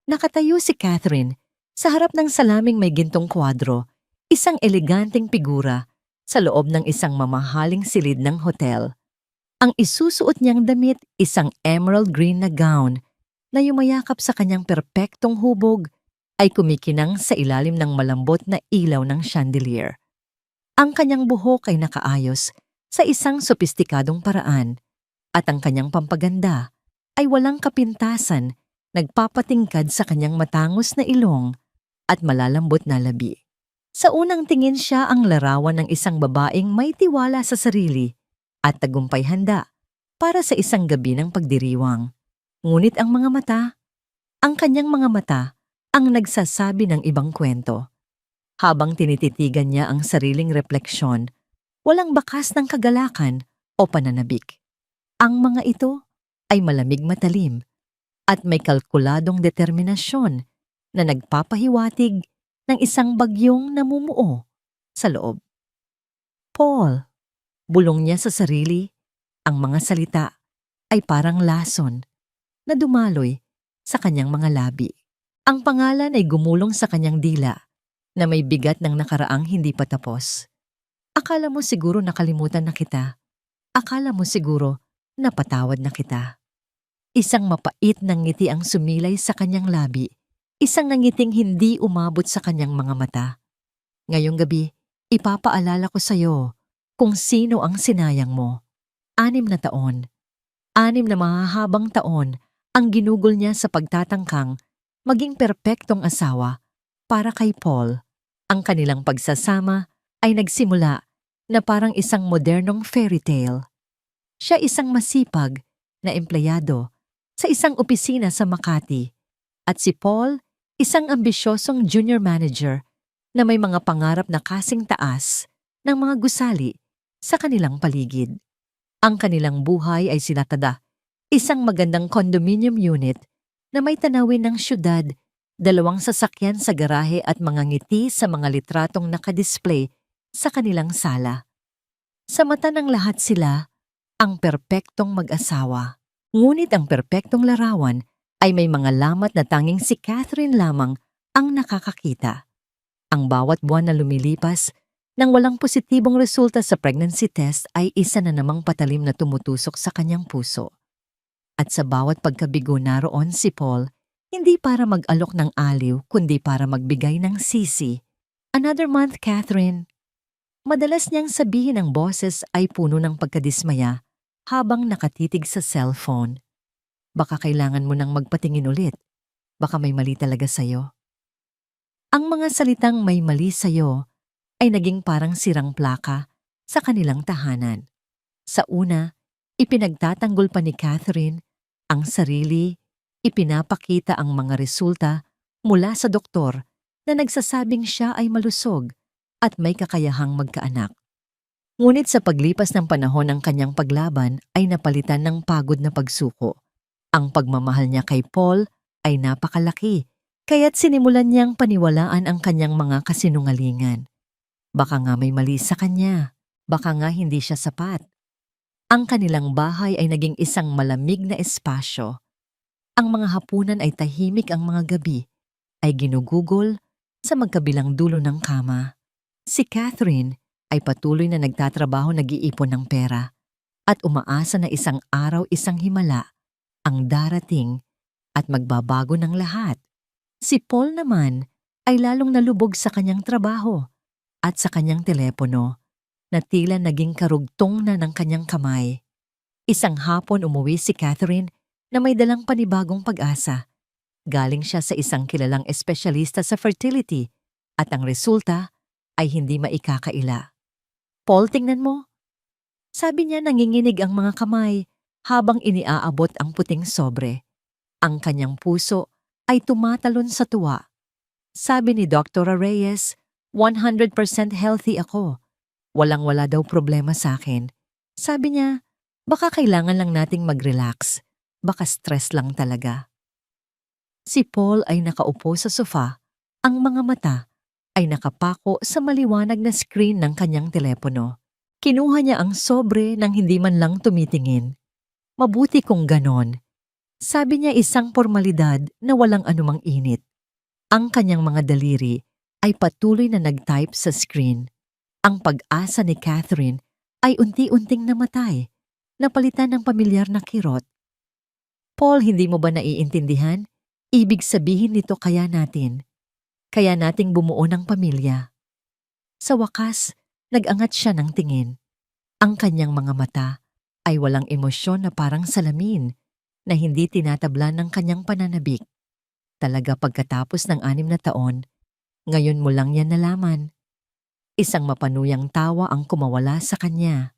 Nakatayo si Catherine sa harap ng salaming may gintong kwadro, isang eleganteng figura sa loob ng isang mamahaling silid ng hotel. Ang isusuot niyang damit, isang emerald green na gown na yumayakap sa kanyang perpektong hubog ay kumikinang sa ilalim ng malambot na ilaw ng chandelier. Ang kanyang buhok ay nakaayos sa isang sopistikadong paraan at ang kanyang pampaganda ay walang kapintasan, nagpapatingkad sa kanyang matangos na ilong at malalambot na labi. Sa unang tingin siya ang larawan ng isang babaeng may tiwala sa sarili at tagumpay handa para sa isang gabi ng pagdiriwang. Ngunit ang kanyang mga mata, ang nagsasabi ng ibang kwento. Habang tinititigan niya ang sariling refleksyon, walang bakas ng kagalakan o pananabik. Ang mga ito ay malamig matalim at may kalkuladong determinasyon na nagpapahiwatig ng isang bagyong namumuo sa loob. Paul, bulong niya sa sarili, ang mga salita ay parang lason na dumaloy sa kanyang mga labi. Ang pangalan ay gumulong sa kanyang dila na may bigat ng nakaraang hindi pa tapos. Akala mo siguro nakalimutan na kita. Akala mo siguro napatawad na kita. Isang mapait na ngiti ang sumilay sa kanyang labi. Isang nangiting hindi umabot sa kanyang mga mata. Ngayong gabi, ipapaalala ko sa iyo kung sino ang sinayang mo. 6 na taon. 6 na mahahabang taon ang ginugol niya sa pagtatangkang maging perpektong asawa para kay Paul. Ang kanilang pagsasama ay nagsimula na parang isang modernong fairy tale. Siya isang masipag na empleyado sa isang opisina sa Makati at si Paul isang ambisyosong junior manager na may mga pangarap na kasing taas ng mga gusali sa kanilang paligid. Ang kanilang buhay ay sinatada, isang magandang condominium unit na may tanawin ng syudad, 2 sasakyan sa garahe at mga ngiti sa mga litratong nakadisplay sa kanilang sala. Sa mata ng lahat sila, ang perpektong mag-asawa. Ngunit ang perpektong larawan ay may mga lamat na tanging si Catherine lamang ang nakakakita. Ang bawat buwan na lumilipas nang walang positibong resulta sa pregnancy test ay isa na namang patalim na tumutusok sa kanyang puso. At sa bawat pagkabigo naroon si Paul, hindi para mag-alok ng aliw kundi para magbigay ng sisi. Another month, Catherine. Madalas niyang sabihin ang boses ay puno ng pagkadismaya habang nakatitig sa cellphone. Baka kailangan mo nang magpatingin ulit. Baka may mali talaga sa'yo. Ang mga salitang may mali sa'yo ay naging parang sirang plaka sa kanilang tahanan. Sa una, ipinagtatanggol pa ni Catherine ang sarili, ipinapakita ang mga resulta mula sa doktor na nagsasabing siya ay malusog at may kakayahang magkaanak. Ngunit sa paglipas ng panahon ng kanyang paglaban ay napalitan ng pagod na pagsuko. Ang pagmamahal niya kay Paul ay napakalaki, kaya't sinimulan niyang paniwalaan ang kanyang mga kasinungalingan. Baka nga may mali sa kanya, baka nga hindi siya sapat. Ang kanilang bahay ay naging isang malamig na espasyo. Ang mga hapunan ay tahimik, ang mga gabi ay ginugugol sa magkabilang dulo ng kama. Si Catherine ay patuloy na nagtatrabaho, nag-iipon ng pera at umaasa na isang araw, isang himala ang darating at magbabago ng lahat. Si Paul naman ay lalong nalubog sa kanyang trabaho at sa kanyang telepono na tila naging karugtong na ng kanyang kamay. Isang hapon umuwi si Catherine na may dalang panibagong pag-asa. Galing siya sa isang kilalang espesyalista sa fertility at ang resulta ay hindi maikakaila. Paul, tingnan mo. Sabi niya, nanginginig ang mga kamay habang iniaabot ang puting sobre. Ang kanyang puso ay tumatalon sa tuwa. Sabi ni Dr. Reyes, 100% healthy ako. Walang-wala daw problema sa akin. Sabi niya, baka kailangan lang nating mag-relax. Baka stress lang talaga. Si Paul ay nakaupo sa sofa. Ang mga mata ay nakapako sa maliwanag na screen ng kanyang telepono. Kinuha niya ang sobre nang hindi man lang tumitingin. Mabuti kung ganon. Sabi niya isang pormalidad na walang anumang init. Ang kanyang mga daliri ay patuloy na nag-type sa screen. Ang pag-asa ni Catherine ay unti-unting namatay, napalitan ng pamilyar na kirot. Paul, hindi mo ba naiintindihan? Ibig sabihin nito kaya nating bumuo ng pamilya. Sa wakas, nag-angat siya ng tingin. Ang kanyang mga mata ay walang emosyon na parang salamin na hindi tinatablan ng kanyang pananabik. Talaga pagkatapos ng 6 na taon, ngayon mo lang yan nalaman. Isang mapanuyang tawa ang kumawala sa kanya.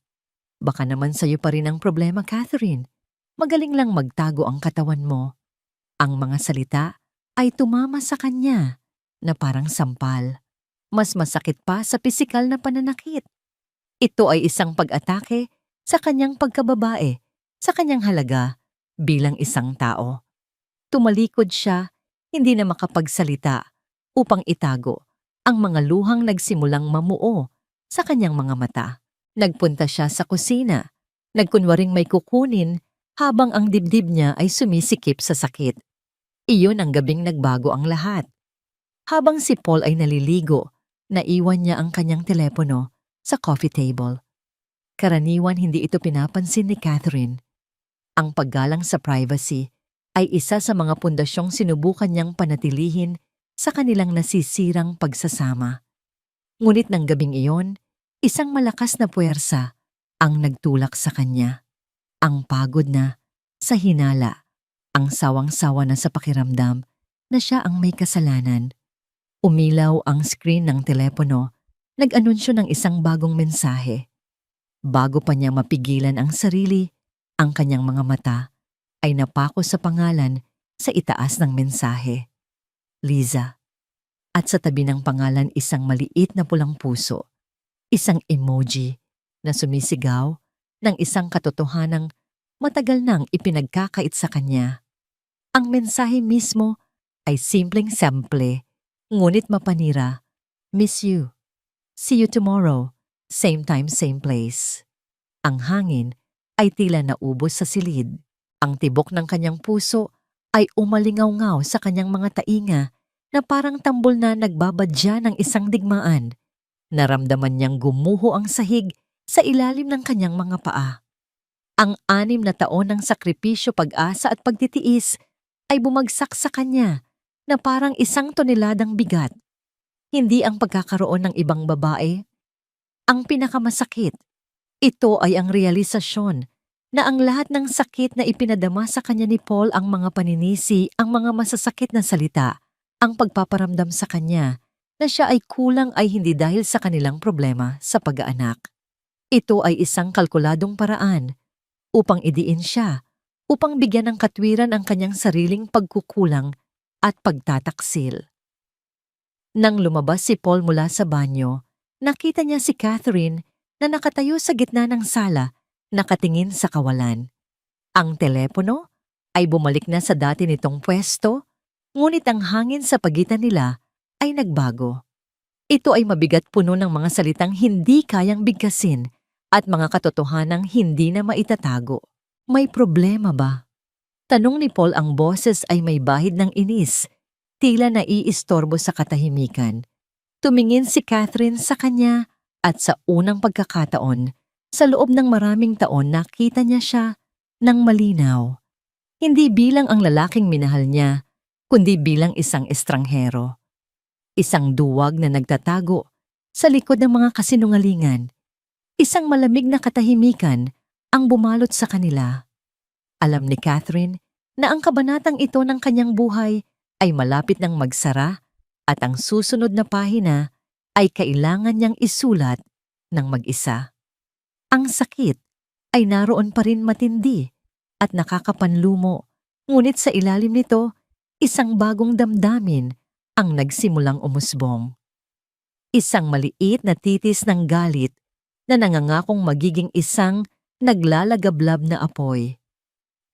Baka naman sa'yo pa rin ang problema, Catherine. Magaling lang magtago ang katawan mo. Ang mga salita ay tumama sa kanya na parang sampal. Mas masakit pa sa pisikal na pananakit. Ito ay isang pag-atake sa kanyang pagkababae, sa kanyang halaga bilang isang tao. Tumalikod siya, hindi na makapagsalita, upang itago ang mga luhang nagsimulang mamuo sa kanyang mga mata. Nagpunta siya sa kusina, nagkunwaring may kukunin habang ang dibdib niya ay sumisikip sa sakit. Iyon ang gabing nagbago ang lahat. Habang si Paul ay naliligo, naiwan niya ang kanyang telepono sa coffee table. Karaniwan hindi ito pinapansin ni Catherine. Ang paggalang sa privacy ay isa sa mga pundasyong sinubukan niyang panatilihin sa kanilang nasisirang pagsasama. Ngunit ng gabing iyon, isang malakas na puwersa ang nagtulak sa kanya. Ang pagod na, sa hinala, ang sawang-sawa na sa pakiramdam na siya ang may kasalanan. Umilaw ang screen ng telepono, nag-anunsyo ng isang bagong mensahe. Bago pa niya mapigilan ang sarili, ang kanyang mga mata ay napako sa pangalan sa itaas ng mensahe. Liza. At sa tabi ng pangalan isang maliit na pulang puso. Isang emoji na sumisigaw ng isang katotohanang matagal nang ipinagkakait sa kanya. Ang mensahe mismo ay simpleng-simple, ngunit mapanira. Miss you. See you tomorrow. Same time, same place. Ang hangin ay tila naubos sa silid. Ang tibok ng kanyang puso ay umalingaw-ngaw sa kanyang mga tainga na parang tambol na nagbabadya ng isang digmaan. Naramdaman niyang gumuho ang sahig sa ilalim ng kanyang mga paa. Ang 6 na taon ng sakripisyo, pag-asa at pagtitiis ay bumagsak sa kanya na parang isang toneladang bigat. Hindi ang pagkakaroon ng ibang babae ang pinakamasakit. Ito ay ang realisasyon na ang lahat ng sakit na ipinadama sa kanya ni Paul, ang mga paninisi, ang mga masasakit na salita, ang pagpaparamdam sa kanya na siya ay kulang ay hindi dahil sa kanilang problema sa pag-aanak. Ito ay isang kalkuladong paraan upang idiin siya, upang bigyan ng katwiran ang kanyang sariling pagkukulang at pagtataksil. Nang lumabas si Paul mula sa banyo, nakita niya si Catherine na nakatayo sa gitna ng sala, nakatingin sa kawalan. Ang telepono ay bumalik na sa dati nitong pwesto, ngunit ang hangin sa pagitan nila ay nagbago. Ito ay mabigat, puno ng mga salitang hindi kayang bigkasin at mga katotohanang hindi na maitatago. May problema ba? Tanong ni Paul. Ang boses ay may bahid ng inis, tila naiistorbo sa katahimikan. Tumingin si Catherine sa kanya at sa unang pagkakataon, sa loob ng maraming taon nakita niya siya ng malinaw. Hindi bilang ang lalaking minahal niya, kundi bilang isang estranghero. Isang duwag na nagtatago sa likod ng mga kasinungalingan. Isang malamig na katahimikan ang bumalot sa kanila. Alam ni Catherine na ang kabanatang ito ng kanyang buhay ay malapit ng magsara at ang susunod na pahina ay kailangan niyang isulat ng mag-isa. Ang sakit ay naroon pa rin, matindi at nakakapanlumo, ngunit sa ilalim nito, isang bagong damdamin ang nagsimulang umusbong. Isang maliit na titis ng galit na nangangakong magiging isang naglalagablab na apoy.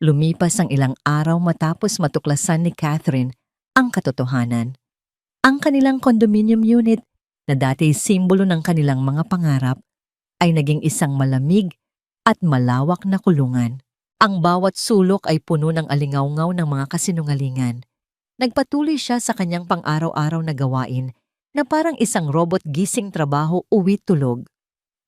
Lumipas ang ilang araw matapos matuklasan ni Catherine ang katotohanan. Ang kanilang condominium unit na dati simbolo ng kanilang mga pangarap ay naging isang malamig at malawak na kulungan. Ang bawat sulok ay puno ng alingawngaw ng mga kasinungalingan. Nagpatuloy siya sa kanyang pang-araw-araw na gawain na parang isang robot gising trabaho uwi tulog.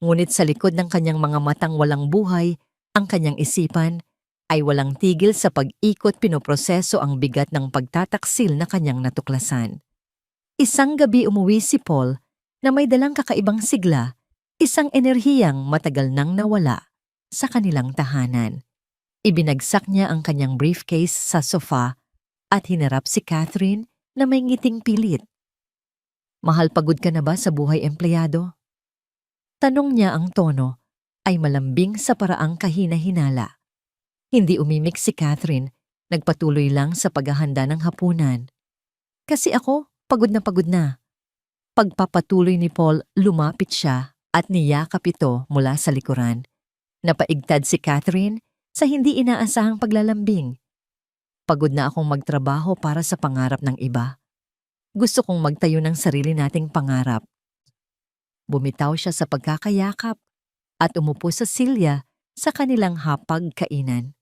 Ngunit sa likod ng kanyang mga matang walang buhay, ang kanyang isipan ay walang tigil sa pag-ikot pinoproseso ang bigat ng pagtataksil na kanyang natuklasan. Isang gabi umuwi si Paul na may dalang kakaibang sigla, isang enerhiyang matagal nang nawala sa kanilang tahanan. Ibinagsak niya ang kanyang briefcase sa sofa at hinarap si Catherine na may ngiting pilit. "Mahal, pagod ka na ba sa buhay empleyado?" Tanong niya, ang tono ay malambing sa paraang kahina-hinala. Hindi umimik si Catherine, nagpatuloy lang sa paghahanda ng hapunan. "Kasi ako, pagod na pagod na." Pagpapatuloy ni Paul, lumapit siya at niyakap ito mula sa likuran. Napaigtad si Catherine sa hindi inaasahang paglalambing. "Pagod na akong magtrabaho para sa pangarap ng iba. Gusto kong magtayo ng sarili nating pangarap." Bumitaw siya sa pagkakayakap at umupo sa silya sa kanilang hapag-kainan.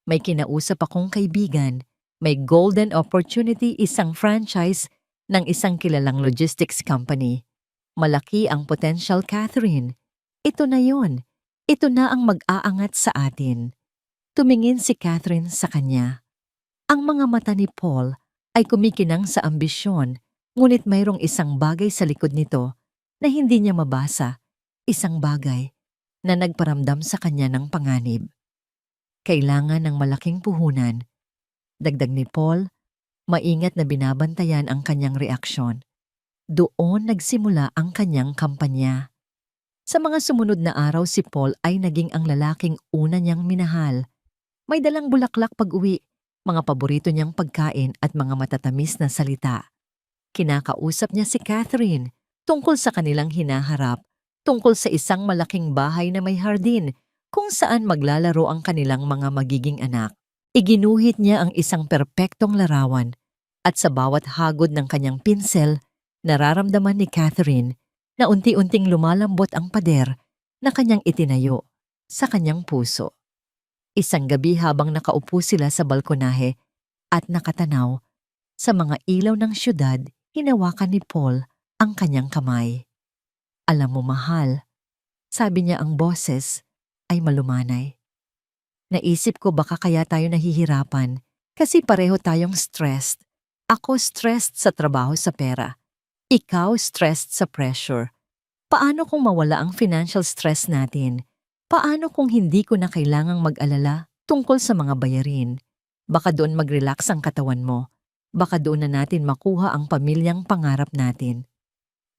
"May kinausap akong kaibigan, may golden opportunity, isang franchise ng isang kilalang logistics company. Malaki ang potential, Catherine. Ito na yon. Ito na ang mag-aangat sa atin." Tumingin si Catherine sa kanya. Ang mga mata ni Paul ay kumikinang sa ambisyon, ngunit mayroong isang bagay sa likod nito na hindi niya mabasa, isang bagay na nagparamdam sa kanya ng panganib. Kailangan ng malaking puhunan. Dagdag ni Paul, maingat na binabantayan ang kanyang reaksyon. Doon nagsimula ang kanyang kampanya. Sa mga sumunod na araw, si Paul ay naging ang lalaking una niyang minahal. May dalang bulaklak pag-uwi, mga paborito niyang pagkain at mga matatamis na salita. Kinakausap niya si Catherine tungkol sa kanilang hinaharap, tungkol sa isang malaking bahay na may hardin kung saan maglalaro ang kanilang mga magiging anak. Iginuhit niya ang isang perpektong larawan at sa bawat hagod ng kanyang pinsel, nararamdaman ni Catherine na unti-unting lumalambot ang pader na kanyang itinayo sa kanyang puso. Isang gabi habang nakaupo sila sa balkonahe at nakatanaw sa mga ilaw ng syudad, hinawakan ni Paul ang kanyang kamay. "Alam mo, mahal," sabi niya, ang boses ay malumanay. "Naisip ko baka kaya tayo nahihirapan kasi pareho tayong stressed. Ako stressed sa trabaho, sa pera. Ikaw stressed sa pressure. Paano kung mawala ang financial stress natin? Paano kung hindi ko na kailangang mag-alala tungkol sa mga bayarin? Baka doon mag-relax ang katawan mo. Baka doon na natin makuha ang pamilyang pangarap natin."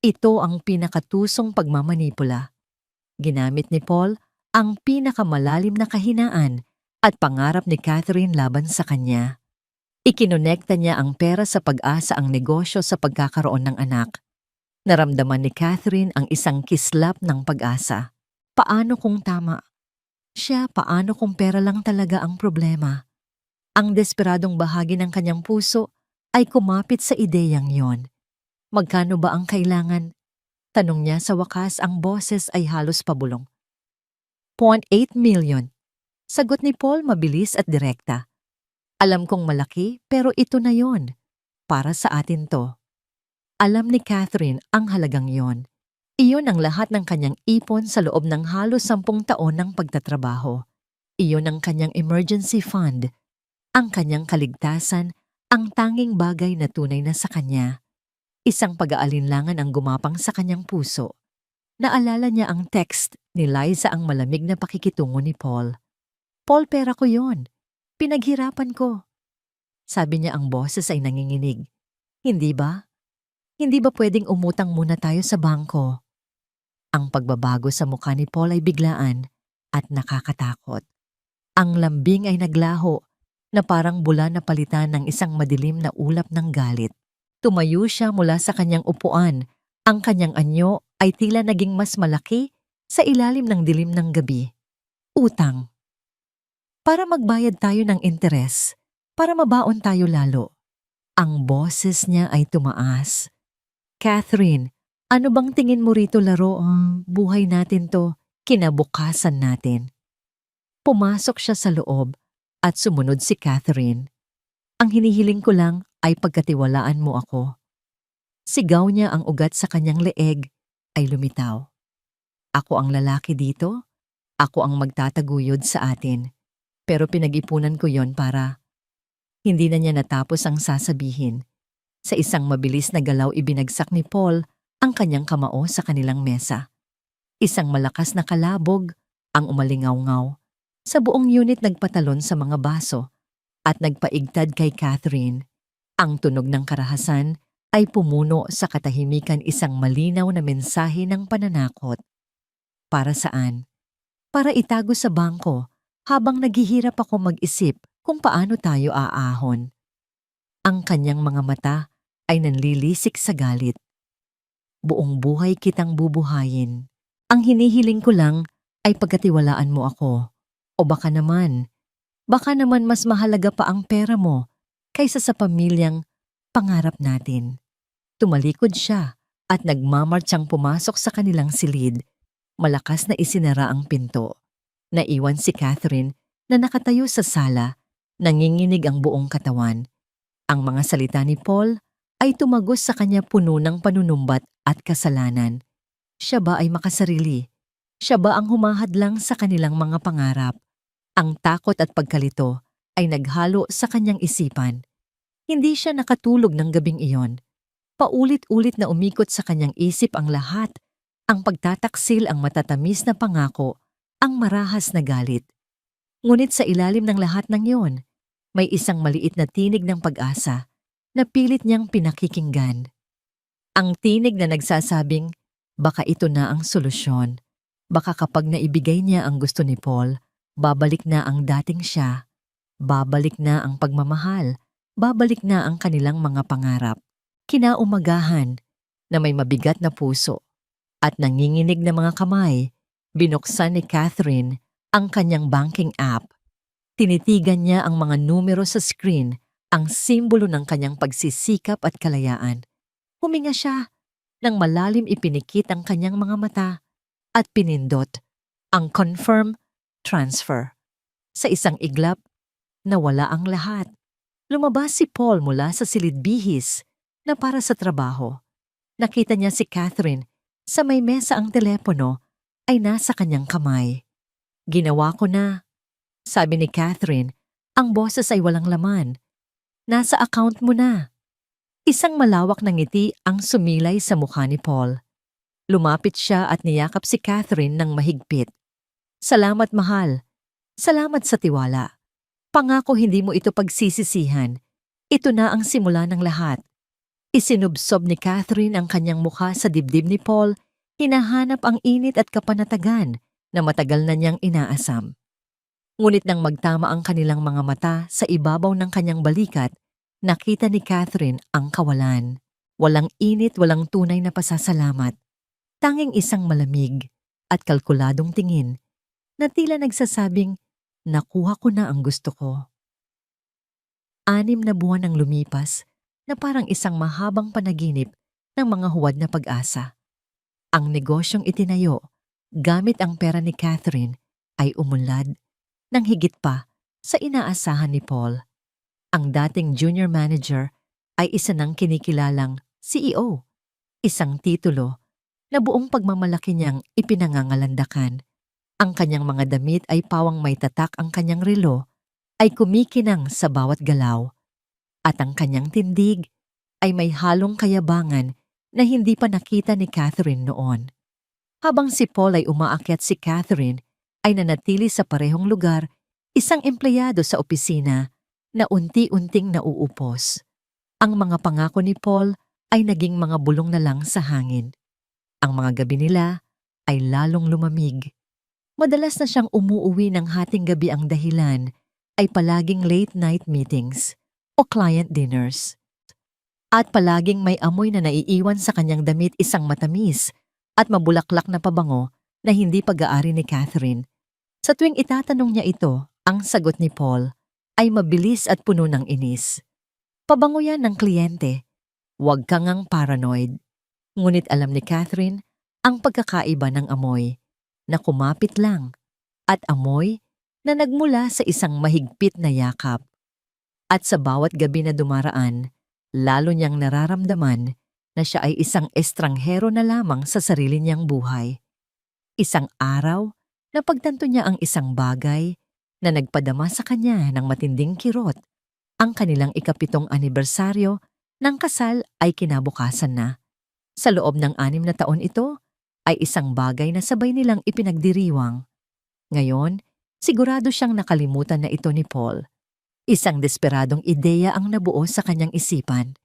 Ito ang pinakatusong pagmamanipula. Ginamit ni Paul ang pinakamalalim na kahinaan at pangarap ni Catherine laban sa kanya. Ikinonekta niya ang pera sa pag-asa, ang negosyo sa pagkakaroon ng anak. Naramdaman ni Catherine ang isang kislap ng pag-asa. Paano kung tama? Siya, paano kung pera lang talaga ang problema? Ang desperadong bahagi ng kanyang puso ay kumapit sa ideyang yon. "Magkano ba ang kailangan?" tanong niya. Sa wakas, ang boses ay halos pabulong. "0.8 million. Sagot ni Paul, mabilis at direkta. "Alam kong malaki, pero ito na yon. Para sa atin to." Alam ni Catherine ang halagang yon. Iyon ang lahat ng kanyang ipon sa loob ng halos 10 taon ng pagtatrabaho. Iyon ang kanyang emergency fund, ang kanyang kaligtasan, ang tanging bagay na tunay na sa kanya. Isang pag-aalinlangan ang gumapang sa kanyang puso. Naalala niya ang text ni Liza, ang malamig na pakikitungo ni Paul. "Paul, pera ko yon. Pinaghirapan ko." Sabi niya, ang boses ay nanginginig. "Hindi ba? Hindi ba pwedeng umutang muna tayo sa bangko?" Ang pagbabago sa mukha ni Paul ay biglaan at nakakatakot. Ang lambing ay naglaho na parang bula na palitan ng isang madilim na ulap ng galit. Tumayo siya mula sa kanyang upuan. Ang kanyang anyo ay tila naging mas malaki sa ilalim ng dilim ng gabi. Utang. Para magbayad tayo ng interes, para mabaon tayo lalo. Ang boses niya ay tumaas. "Catherine, ano bang tingin mo rito, laro? Buhay natin to, kinabukasan natin." Pumasok siya sa loob at sumunod si Catherine. Ang hinihiling ko lang ay pagkatiwalaan mo ako. Sigaw niya, ang ugat sa kanyang leeg ay lumitaw. Ako ang lalaki dito, ako ang magtataguyod sa atin. Pero pinag-ipunan ko yon para hindi na niya natapos ang sasabihin. Sa isang mabilis na galaw ibinagsak ni Paul ang kanyang kamao sa kanilang mesa. Isang malakas na kalabog ang umalingaw-ngaw. Sa buong unit nagpatalon sa mga baso at nagpaigtad kay Catherine. Ang tunog ng karahasan ay pumuno sa katahimikan, isang malinaw na mensahe ng pananakot. Para saan? Para itago sa bangko habang naghihirap ako mag-isip kung paano tayo aahon. Ang kanyang mga mata ay nanlilisik sa galit. Buong buhay kitang bubuhayin. Ang hinihiling ko lang ay pagkatiwalaan mo ako. O baka naman mas mahalaga pa ang pera mo kaysa sa pamilyang pangarap natin. Tumalikod siya at nagmamartsang pumasok sa kanilang silid. Malakas na isinara ang pinto. Naiwan si Catherine na nakatayo sa sala, nanginginig ang buong katawan. Ang mga salita ni Paul ay tumagos sa kanya, puno ng panunumbat at kasalanan. Siya ba ay makasarili? Siya ba ang humahadlang sa kanilang mga pangarap? Ang takot at pagkalito ay naghalo sa kanyang isipan. Hindi siya nakatulog ng gabing iyon. Paulit-ulit na umikot sa kanyang isip ang lahat, ang pagtataksil, ang matatamis na pangako, ang marahas na galit. Ngunit sa ilalim ng lahat ng iyon, may isang maliit na tinig ng pag-asa na pilit niyang pinakikinggan. Ang tinig na nagsasabing, baka ito na ang solusyon. Baka kapag naibigay niya ang gusto ni Paul, babalik na ang dating siya. Babalik na ang pagmamahal. Babalik na ang kanilang mga pangarap. Kinaumagahan na may mabigat na puso at nanginginig na mga kamay, binuksan ni Catherine ang kanyang banking app. Tinitigan niya ang mga numero sa screen, ang simbolo ng kanyang pagsisikap at kalayaan. Huminga siya nang malalim, ipinikit ang kanyang mga mata at pinindot ang confirm transfer. Sa isang iglap, nawala ang lahat. Lumabas si Paul mula sa silid bihis na para sa trabaho. Nakita niya si Catherine sa may mesa, ang telepono ay nasa kanyang kamay. Ginawa ko na, sabi ni Catherine, ang boses ay walang laman. Nasa account mo na. Isang malawak na ngiti ang sumilay sa mukha ni Paul. Lumapit siya at niyakap si Catherine ng mahigpit. Salamat, mahal. Salamat sa tiwala. Pangako hindi mo ito pagsisisihan. Ito na ang simula ng lahat. Isinubsob ni Catherine ang kanyang mukha sa dibdib ni Paul, hinahanap ang init at kapanatagan na matagal na niyang inaasam. Ngunit nang magtama ang kanilang mga mata sa ibabaw ng kanyang balikat, nakita ni Catherine ang kawalan. Walang init, walang tunay na pasasalamat. Tanging isang malamig at kalkuladong tingin na tila nagsasabing, nakuha ko na ang gusto ko. 6 na buwan ang lumipas na parang isang mahabang panaginip ng mga huwad na pag-asa. Ang negosyong itinayo gamit ang pera ni Catherine ay umunlad ng higit pa sa inaasahan ni Paul. Ang dating junior manager ay isa ng kinikilalang CEO, isang titulo na buong pagmamalaki niyang ipinangangalandakan. Ang kanyang mga damit ay pawang may tatak, ang kanyang relo ay kumikinang sa bawat galaw, at ang kanyang tindig ay may halong kayabangan na hindi pa nakita ni Catherine noon. Habang si Paul ay umaakyat, si Catherine ay nanatili sa parehong lugar, isang empleyado sa opisina na unti-unting nauupos. Ang mga pangako ni Paul ay naging mga bulong na lang sa hangin. Ang mga gabi nila ay lalong lumamig. Madalas na siyang umuuwi ng hating gabi, ang dahilan ay palaging late night meetings o client dinners. At palaging may amoy na naiiwan sa kanyang damit, isang matamis at mabulaklak na pabango na hindi pag-aari ni Catherine. Sa tuwing itatanong niya ito, ang sagot ni Paul ay mabilis at puno ng inis. Pabango yan ng kliyente. Huwag kang ang paranoid. Ngunit alam ni Catherine ang pagkakaiba ng amoy, na kumapit lang at amoy na nagmula sa isang mahigpit na yakap. At sa bawat gabi na dumaraan, lalo niyang nararamdaman na siya ay isang estranghero na lamang sa sarili niyang buhay. Isang araw, napagtanto niya ang isang bagay na nagpadama sa kanya ng matinding kirot. Ang kanilang ika-7 anibersaryo ng kasal ay kinabukasan na. Sa loob ng 6 na taon ito, ay isang bagay na sabay nilang ipinagdiriwang. Ngayon, sigurado siyang nakalimutan na ito ni Paul. Isang desperadong ideya ang nabuo sa kanyang isipan.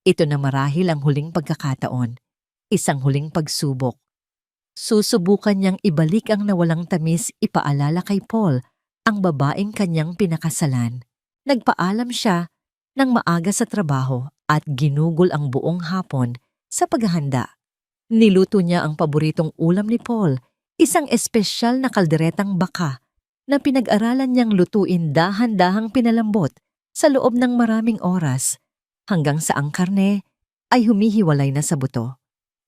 Ito na marahil ang huling pagkakataon, isang huling pagsubok. Susubukan niyang ibalik ang nawalang tamis, ipaalala kay Paul ang babaeng kanyang pinakasalan. Nagpaalam siya ng maaga sa trabaho at ginugol ang buong hapon sa paghahanda. Niluto niya ang paboritong ulam ni Paul, isang espesyal na kalderetang baka na pinag-aralan niyang lutuin dahan-dahang pinalambot sa loob ng maraming oras hanggang sa ang karne ay humihiwalay na sa buto.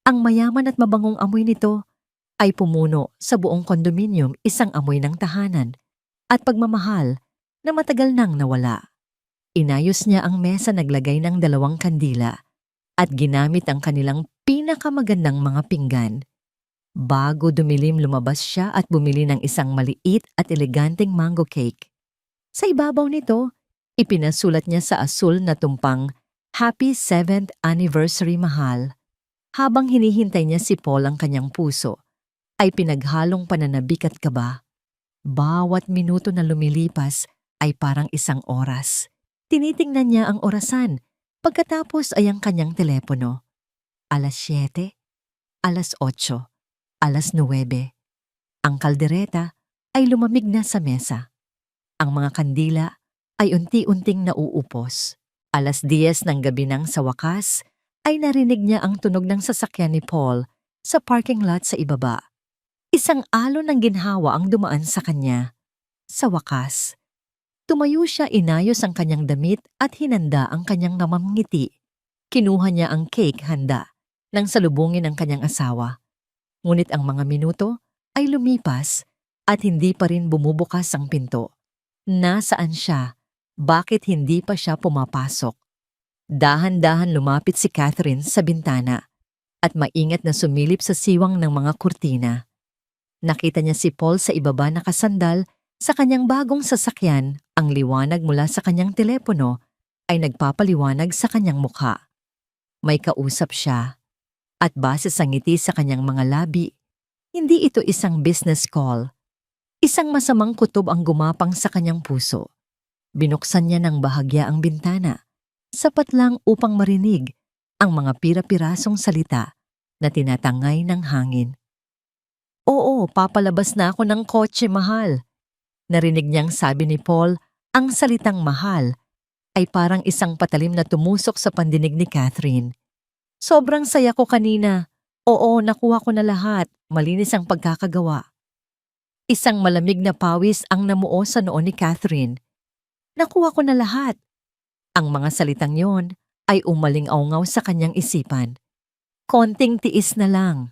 Ang mayaman at mabangong amoy nito ay pumuno sa buong kondominium, isang amoy ng tahanan at pagmamahal na matagal nang nawala. Inayos niya ang mesa, naglagay ng 2 kandila at ginamit ang kanilang pinakamagandang mga pinggan. Bago dumilim, lumabas siya at bumili ng isang maliit at eleganteng mango cake. Sa ibabaw nito, ipinasulat niya sa asul na tumpang, "Happy 7th Anniversary, mahal." Habang hinihintay niya si Paul, ang kanyang puso ay pinaghalong pananabik at kaba. Bawat minuto na lumilipas ay parang isang oras. Tinitingnan niya ang orasan, pagkatapos ay ang kanyang telepono. 7:00, 8:00. 9:00. Ang kaldereta ay lumamig na sa mesa. Ang mga kandila ay unti-unting nauupos. 10:00 ng gabi nang sa wakas ay narinig niya ang tunog ng sasakyan ni Paul sa parking lot sa ibaba. Isang alon ng ginhawa ang dumaan sa kanya. Sa wakas, tumayo siya, inayos ang kanyang damit at hinanda ang kanyang namamngiti. Kinuha niya ang cake, handa nang salubungin ang kanyang asawa. Ngunit ang mga minuto ay lumipas at hindi pa rin bumubukas ang pinto. Nasaan siya? Bakit hindi pa siya pumapasok? Dahan-dahan lumapit si Catherine sa bintana at maingat na sumilip sa siwang ng mga kurtina. Nakita niya si Paul sa ibaba, nakasandal sa kanyang bagong sasakyan. Ang liwanag mula sa kanyang telepono ay nagpapaliwanag sa kanyang mukha. May kausap siya. At base sa ngiti sa kanyang mga labi, hindi ito isang business call. Isang masamang kutob ang gumapang sa kanyang puso. Binuksan niya ng bahagya ang bintana, sapat lang upang marinig ang mga pira-pirasong salita na tinatangay ng hangin. "Oo, papalabas na ako ng kotse, mahal." Narinig niyang sabi ni Paul. Ang salitang mahal ay parang isang patalim na tumusok sa pandinig ni Catherine. "Sobrang saya ko kanina. Oo, nakuha ko na lahat. Malinis ang pagkakagawa." Isang malamig na pawis ang namuo sa noo ni Catherine. Nakuha ko na lahat. Ang mga salitang yon ay umaling-aungaw sa kanyang isipan. Konting tiis na lang.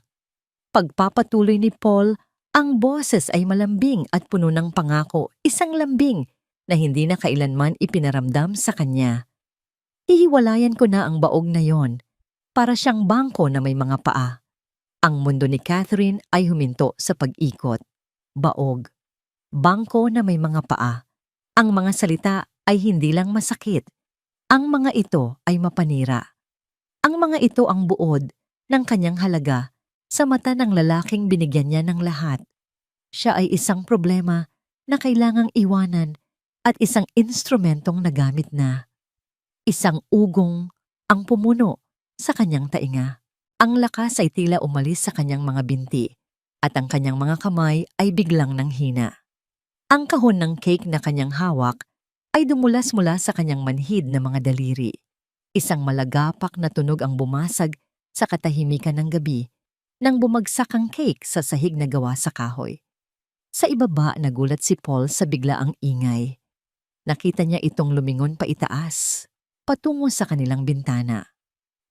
Pagpapatuloy ni Paul, ang boses ay malambing at puno ng pangako, isang lambing na hindi na kailanman ipinaramdam sa kanya. "Hihiwalayan ko na ang baog na yon. Para siyang bangko na may mga paa." Ang mundo ni Catherine ay huminto sa pag-ikot. Baog. Bangko na may mga paa. Ang mga salita ay hindi lang masakit. Ang mga ito ay mapanira. Ang mga ito ang buod ng kanyang halaga sa mata ng lalaking binigyan niya ng lahat. Siya ay isang problema na kailangang iwanan at isang instrumentong nagamit na. Isang ugong ang pumuno sa kanyang tainga. Ang lakas ay tila umalis sa kanyang mga binti at ang kanyang mga kamay ay biglang nanghina. Ang kahon ng cake na kanyang hawak ay dumulas mula sa kanyang manhid na mga daliri. Isang malagapak na tunog ang bumasag sa katahimikan ng gabi nang bumagsak ang cake sa sahig na gawa sa kahoy. Sa ibaba, nagulat si Paul sa biglaang ingay. Nakita niya itong lumingon pa itaas, patungo sa kanilang bintana.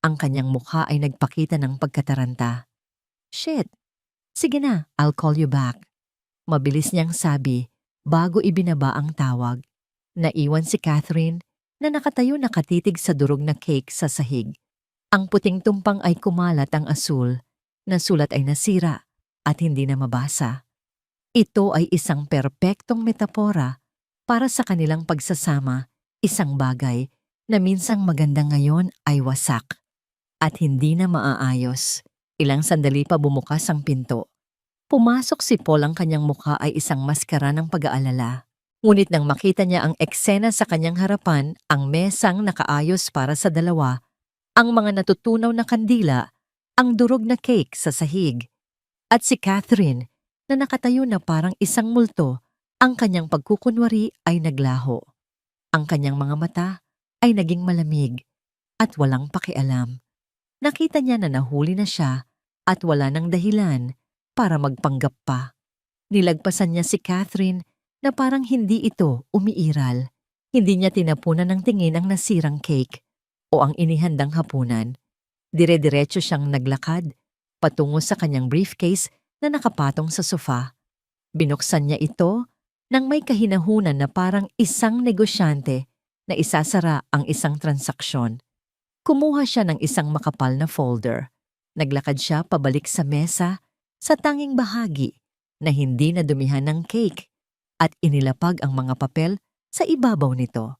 Ang kanyang mukha ay nagpakita ng pagkataranta. "Shit! Sige na, I'll call you back." Mabilis niyang sabi bago ibinaba ang tawag. Naiwan si Catherine na nakatayo nakatitig sa durog na cake sa sahig. Ang puting tumpang ay kumalat ang asul, na sulat ay nasira at hindi na mabasa. Ito ay isang perpektong metapora para sa kanilang pagsasama, isang bagay na minsang maganda ngayon ay wasak at hindi na maaayos. Ilang sandali pa bumukas ang pinto. Pumasok si Paul, ang kanyang mukha ay isang maskara ng pag-aalala. Ngunit nang makita niya ang eksena sa kanyang harapan, ang mesang nakaayos para sa dalawa, ang mga natutunaw na kandila, ang durog na cake sa sahig, at si Catherine na nakatayo na parang isang multo, ang kanyang pagkukunwari ay naglaho. Ang kanyang mga mata ay naging malamig at walang pakialam. Nakita niya na nahuli na siya at wala nang dahilan para magpanggap pa. Nilagpasan niya si Catherine na parang hindi ito umiiral. Hindi niya tinapunan ng tingin ang nasirang cake o ang inihandang hapunan. Dire-diretso siyang naglakad patungo sa kanyang briefcase na nakapatong sa sofa. Binuksan niya ito nang may kahinahunan na parang isang negosyante na isasara ang isang transaksyon. Kumuha siya ng isang makapal na folder. Naglakad siya pabalik sa mesa sa tanging bahagi na hindi nadumihan ng cake at inilapag ang mga papel sa ibabaw nito.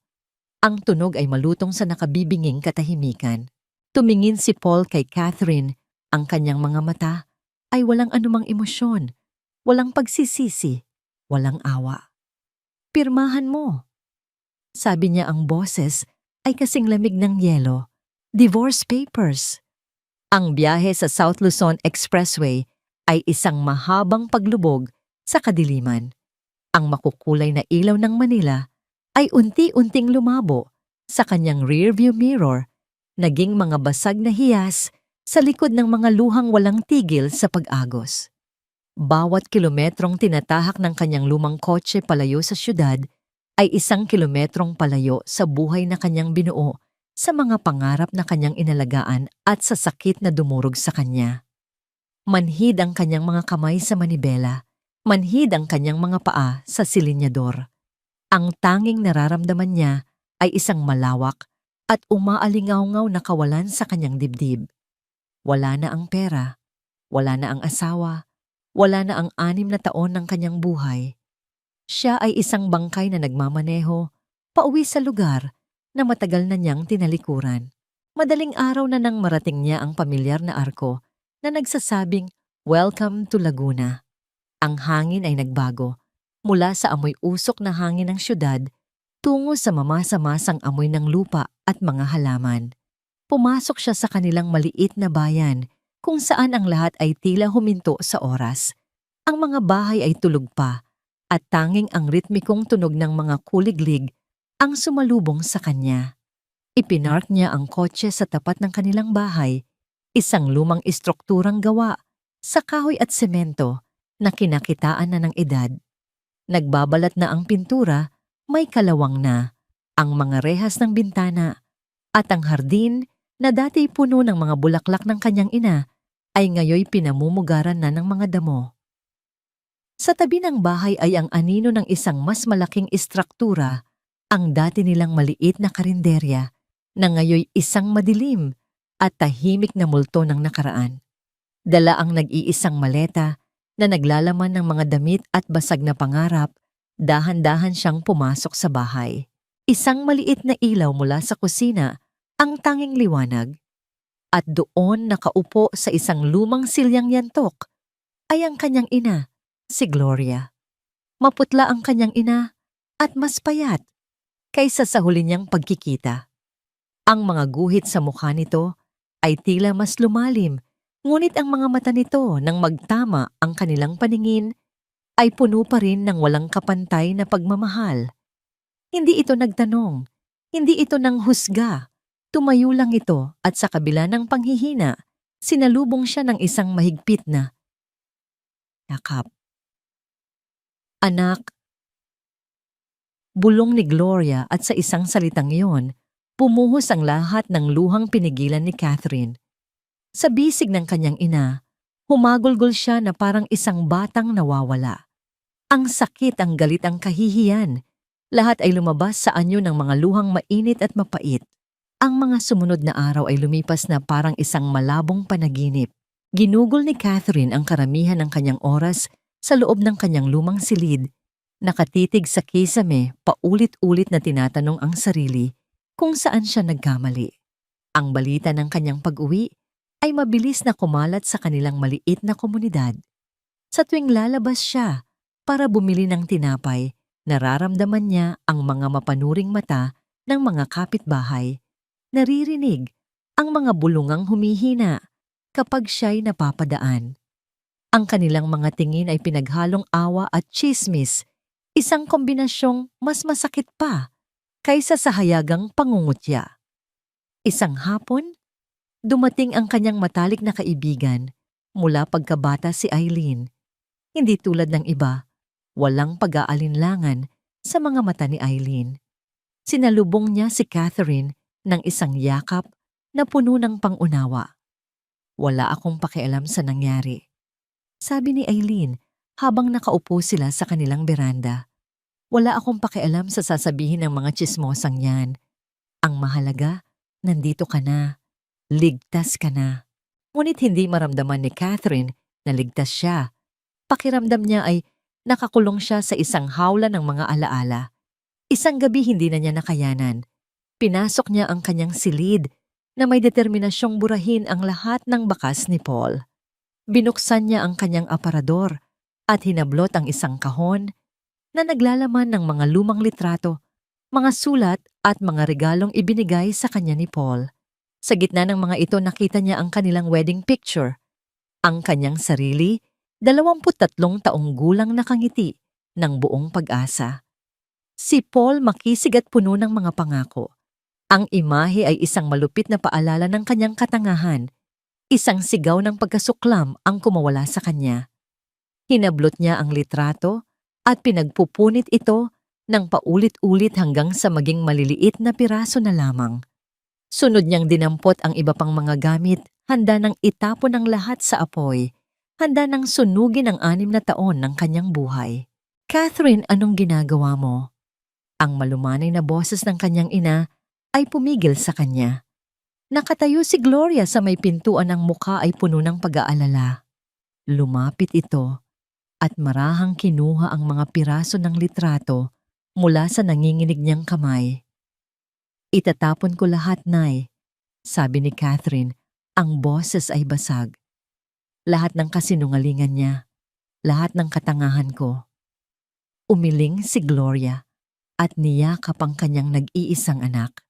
Ang tunog ay malutong sa nakabibinging katahimikan. Tumingin si Paul kay Catherine, ang kanyang mga mata ay walang anumang emosyon, walang pagsisisi, walang awa. "Pirmahan mo," sabi niya, ang boses ay kasing lamig ng yelo. "Divorce papers." Ang biyahe sa South Luzon Expressway ay isang mahabang paglubog sa kadiliman. Ang makukulay na ilaw ng Manila ay unti-unting lumabo sa kanyang rearview mirror, naging mga basag na hiyas sa likod ng mga luhang walang tigil sa pag-agos. Bawat kilometrong tinatahak ng kanyang lumang kotse palayo sa syudad ay 1 kilometrong palayo sa buhay na kanyang binuo, sa mga pangarap na kanyang inalagaan at sa sakit na dumurog sa kanya. Manhid ang kanyang mga kamay sa manibela, manhid ang kanyang mga paa sa silinyador. Ang tanging nararamdaman niya ay isang malawak at umaalingaw-ngaw na kawalan sa kanyang dibdib. Wala na ang pera, wala na ang asawa, wala na ang 6 na taon ng kanyang buhay. Siya ay isang bangkay na nagmamaneho pauwi sa lugar na matagal na niyang tinalikuran. Madaling araw na nang marating niya ang pamilyar na arko na nagsasabing, "Welcome to Laguna." Ang hangin ay nagbago, mula sa amoy usok na hangin ng syudad tungo sa mamasa-masang amoy ng lupa at mga halaman. Pumasok siya sa kanilang maliit na bayan kung saan ang lahat ay tila huminto sa oras. Ang mga bahay ay tulog pa at tanging ang ritmikong tunog ng mga kuliglig ang sumalubong sa kanya. Ipinark niya ang kotse sa tapat ng kanilang bahay, isang lumang istrukturang gawa sa kahoy at semento na kinakitaan na ng edad. Nagbabalat na ang pintura, may kalawang na ang mga rehas ng bintana, at ang hardin na dati puno ng mga bulaklak ng kanyang ina ay ngayoy pinamumugaran na ng mga damo. Sa tabi ng bahay ay ang anino ng isang mas malaking istruktura, ang dati nilang maliit na karinderya na ngayoy isang madilim at tahimik na multo ng nakaraan. Dala ang nag-iisang maleta na naglalaman ng mga damit at basag na pangarap, dahan-dahan siyang pumasok sa bahay. Isang maliit na ilaw mula sa kusina ang tanging liwanag. At doon nakaupo sa isang lumang silyang yantok ay ang kanyang ina, si Gloria. Maputla ang kanyang ina at mas payat kaysa sa huli niyang pagkikita. Ang mga guhit sa mukha nito ay tila mas lumalim, ngunit ang mga mata nito, nang magtama ang kanilang paningin, ay puno pa rin ng walang kapantay na pagmamahal. Hindi ito nagtanong, hindi ito nanghusga. Tumayo lang ito at sa kabila ng panghihina, sinalubong siya ng isang mahigpit na yakap. "Anak," bulong ni Gloria, at sa isang salitang iyon, pumuhos ang lahat ng luhang pinigilan ni Catherine. Sa bisig ng kanyang ina, humagulgol siya na parang isang batang nawawala. Ang sakit, ang galit, ang kahihiyan. Lahat ay lumabas sa anyo ng mga luhang mainit at mapait. Ang mga sumunod na araw ay lumipas na parang isang malabong panaginip. Ginugol ni Catherine ang karamihan ng kanyang oras sa loob ng kanyang lumang silid. Nakatitig sa kisame, paulit-ulit na tinatanong ang sarili kung saan siya nagkamali. Ang balita ng kanyang pag-uwi ay mabilis na kumalat sa kanilang maliit na komunidad. Sa tuwing lalabas siya para bumili ng tinapay, nararamdaman niya ang mga mapanuring mata ng mga kapitbahay. Naririnig ang mga bulungang humihina kapag siya'y napapadaan. Ang kanilang mga tingin ay pinaghalong awa at tsismis, isang kombinasyong mas masakit pa kaysa sa hayagang pangungutya. Isang hapon, dumating ang kanyang matalik na kaibigan mula pagkabata si Eileen. Hindi tulad ng iba, walang pag-aalinlangan sa mga mata ni Eileen. Sinalubong niya si Catherine ng isang yakap na puno ng pangunawa. Wala akong pakialam sa nangyari, sabi ni Eileen habang nakaupo sila sa kanilang beranda. Wala akong pakialam sa sasabihin ng mga tsismosang yan. Ang mahalaga, nandito ka na. Ligtas ka na. Ngunit hindi maramdaman ni Catherine na ligtas siya. Pakiramdam niya ay nakakulong siya sa isang hawla ng mga alaala. Isang gabi hindi na niya nakayanan. Pinasok niya ang kanyang silid na may determinasyong burahin ang lahat ng bakas ni Paul. Binuksan niya ang kanyang aparador at hinablot ang isang kahon na naglalaman ng mga lumang litrato, mga sulat at mga regalong ibinigay sa kanya ni Paul. Sa gitna ng mga ito nakita niya ang kanilang wedding picture. Ang kanyang sarili, 23 taong gulang nakangiti ng buong pag-asa. Si Paul makisig at puno ng mga pangako. Ang imahe ay isang malupit na paalala ng kanyang katangahan. Isang sigaw ng pagkasuklam ang kumawala sa kanya. Hinablot niya ang litrato at pinagpupunit ito ng paulit-ulit hanggang sa maging maliliit na piraso na lamang. Sunod niyang dinampot ang iba pang mga gamit, handa ng itapon ang lahat sa apoy, handa ng sunugin ang 6 na taon ng kanyang buhay. Catherine, anong ginagawa mo? Ang malumanay na boses ng kanyang ina ay pumigil sa kanya. Nakatayo si Gloria sa may pintuan, ang mukha ay puno ng pag-aalala. Lumapit ito at marahang kinuha ang mga piraso ng litrato mula sa nanginginig niyang kamay. Itatapon ko lahat, Nay, sabi ni Catherine, ang boses ay basag. Lahat ng kasinungalingan niya, lahat ng katangahan ko. Umiling si Gloria at niyakap ang kanyang nag-iisang anak.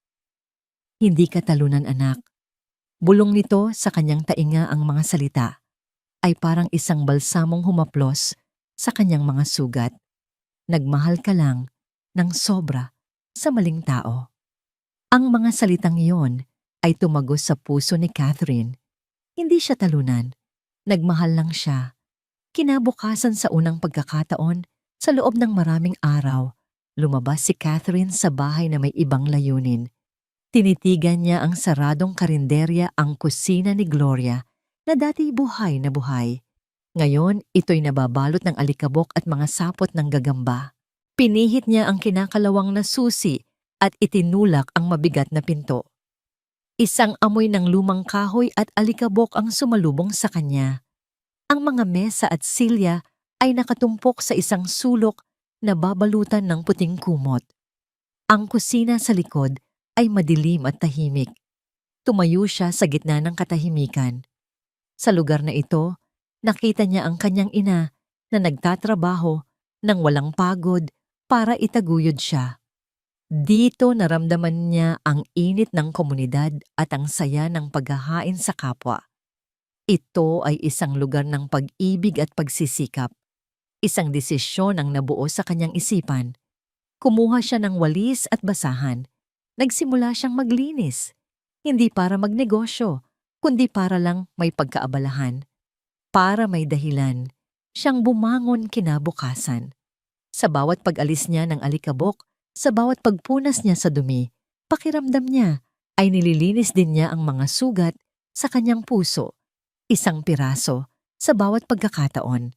Hindi ka talunan, anak. Bulong nito sa kanyang tainga ang mga salita ay parang isang balsamong humaplos sa kanyang mga sugat. Nagmahal ka lang ng sobra sa maling tao. Ang mga salitang iyon ay tumagos sa puso ni Catherine. Hindi siya talunan. Nagmahal lang siya. Kinabukasan sa unang pagkakataon, sa loob ng maraming araw, lumabas si Catherine sa bahay na may ibang layunin. Tinitigan niya ang saradong karinderya, ang kusina ni Gloria, na dati buhay na buhay. Ngayon, ito'y nababalot ng alikabok at mga sapot ng gagamba. Pinihit niya ang kinakalawang na susi at itinulak ang mabigat na pinto. Isang amoy ng lumang kahoy at alikabok ang sumalubong sa kanya. Ang mga mesa at silya ay nakatumpok sa isang sulok na babalutan ng puting kumot. Ang kusina sa likod ay madilim at tahimik. Tumayo siya sa gitna ng katahimikan. Sa lugar na ito, nakita niya ang kanyang ina na nagtatrabaho ng walang pagod para itaguyod siya. Dito naramdaman niya ang init ng komunidad at ang saya ng paghahain sa kapwa. Ito ay isang lugar ng pag-ibig at pagsisikap. Isang desisyon ang nabuo sa kanyang isipan. Kumuha siya ng walis at basahan. Nagsimula siyang maglinis. Hindi para magnegosyo, kundi para lang may pagkaabalahan. Para may dahilan, siyang bumangon kinabukasan. Sa bawat pag-alis niya ng alikabok, sa bawat pagpunas niya sa dumi, pakiramdam niya ay nililinis din niya ang mga sugat sa kanyang puso. Isang piraso sa bawat pagkakataon.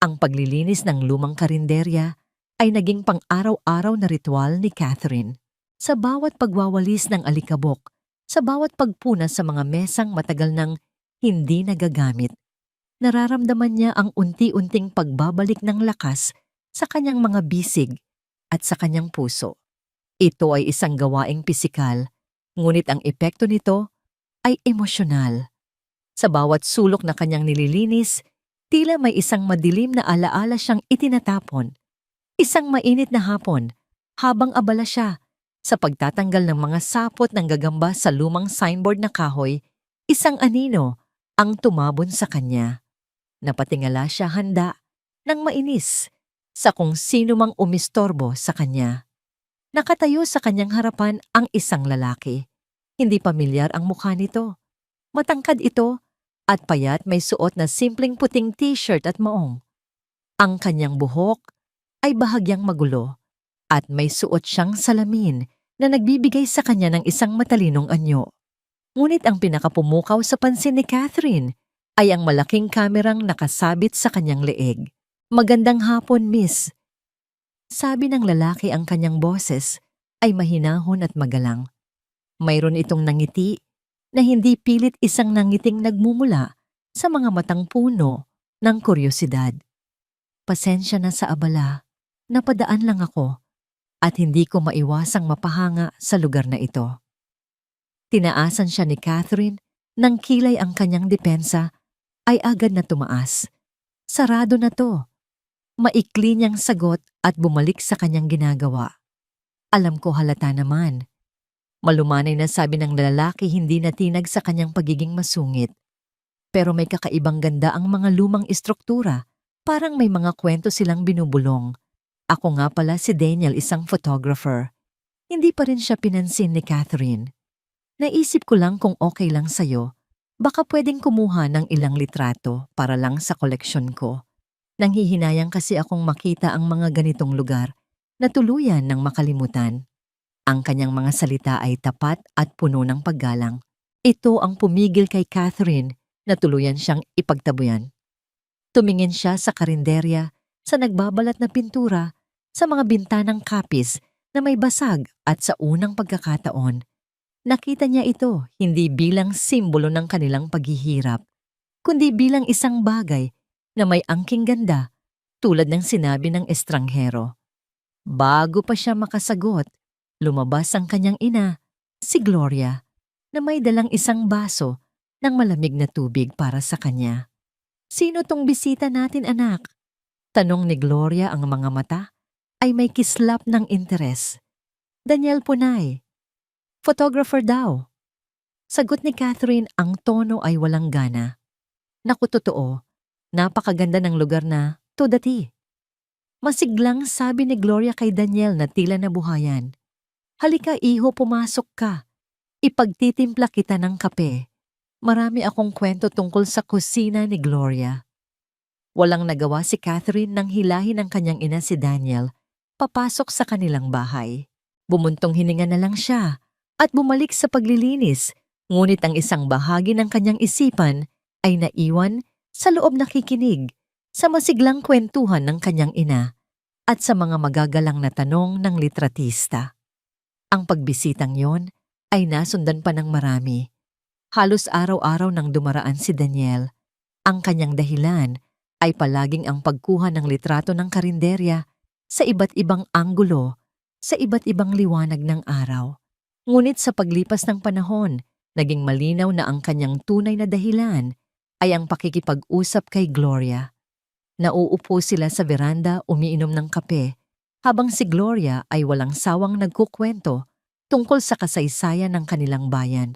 Ang paglilinis ng lumang karinderya ay naging pang-araw-araw na ritual ni Catherine. Sa bawat pagwawalis ng alikabok, sa bawat pagpunas sa mga mesang matagal nang hindi nagagamit, nararamdaman niya ang unti-unting pagbabalik ng lakas sa kanyang mga bisig at sa kanyang puso. Ito ay isang gawaing pisikal, ngunit ang epekto nito ay emosyonal. Sa bawat sulok na kanyang nililinis, tila may isang madilim na alaala siyang itinatapon. Isang mainit na hapon, habang abala siya sa pagtatanggal ng mga sapot ng gagamba sa lumang signboard na kahoy, isang anino ang tumabon sa kanya. Napatingala siya handa ng mainis sa kung sino mang umistorbo sa kanya. Nakatayo sa kanyang harapan ang isang lalaki. Hindi pamilyar ang mukha nito. Matangkad ito at payat, may suot na simpleng puting t-shirt at maong. Ang kanyang buhok ay bahagyang magulo at may suot siyang salamin na nagbibigay sa kanya ng isang matalinong anyo. Ngunit ang pinakapumukaw sa pansin ni Catherine ay ang malaking kamerang nakasabit sa kanyang leeg. "Magandang hapon, miss." Sabi ng lalaki, ang kanyang boses ay mahinahon at magalang. Mayroon itong nangiti na hindi pilit, isang nangiting nagmumula sa mga matang puno ng kuryosidad. "Pasensya na sa abala, napadaan lang ako at hindi ko maiwasang mapahanga sa lugar na ito." Tinaasan siya ni Catherine, nang kilay ang kanyang depensa ay agad na tumaas. "Sarado na to." Maikli niyang sagot at bumalik sa kanyang ginagawa. "Alam ko, halata naman." Malumanay na sabi ng lalaki, hindi natinag sa kanyang pagiging masungit. "Pero may kakaibang ganda ang mga lumang istruktura. Parang may mga kwento silang binubulong. Ako nga pala si Daniel, isang photographer." Hindi pa rin siya pinansin ni Catherine. "Naisip ko lang kung okay lang sa'yo. Baka pwedeng kumuha ng ilang litrato para lang sa koleksyon ko. Nanghihinayang kasi akong makita ang mga ganitong lugar na tuluyan ng makalimutan." Ang kanyang mga salita ay tapat at puno ng paggalang. Ito ang pumigil kay Catherine na tuluyan siyang ipagtabuyan. Tumingin siya sa karinderya, sa nagbabalat na pintura, sa mga bintanang kapis na may basag, at sa unang pagkakataon, nakita niya ito hindi bilang simbolo ng kanilang paghihirap, kundi bilang isang bagay na may angking ganda, tulad ng sinabi ng estranghero. Bago pa siya makasagot, lumabas ang kanyang ina, si Gloria, na may dalang isang baso ng malamig na tubig para sa kanya. "Sino tong bisita natin, anak?" Tanong ni Gloria, ang mga mata ay may kislap ng interes. "Daniel Punay. Photographer daw." Sagot ni Catherine, ang tono ay walang gana. "Naku, totoo. Napakaganda ng lugar na to the T." Masiglang sabi ni Gloria kay Daniel na tila nabuhayan. "Halika iho, pumasok ka. Ipagtitimpla kita ng kape. Marami akong kwento tungkol sa kusina ni Gloria." Walang nagawa si Catherine nang hilahin ng kanyang ina si Daniel papasok sa kanilang bahay. Bumuntong hininga na lang siya at bumalik sa paglilinis, ngunit ang isang bahagi ng kanyang isipan ay naiwan sa loob, nakikinig sa masiglang kwentuhan ng kanyang ina at sa mga magagalang na tanong ng litratista. Ang pagbisitang yon ay nasundan pa ng marami. Halos araw-araw nang dumaraan si Daniel. Ang kanyang dahilan ay palaging ang pagkuha ng litrato ng karinderya sa iba't ibang anggulo, sa iba't ibang liwanag ng araw. Ngunit sa paglipas ng panahon, naging malinaw na ang kanyang tunay na dahilan ay ang pakikipag-usap kay Gloria. Nauupo sila sa veranda, umiinom ng kape, habang si Gloria ay walang sawang nagkukwento tungkol sa kasaysayan ng kanilang bayan,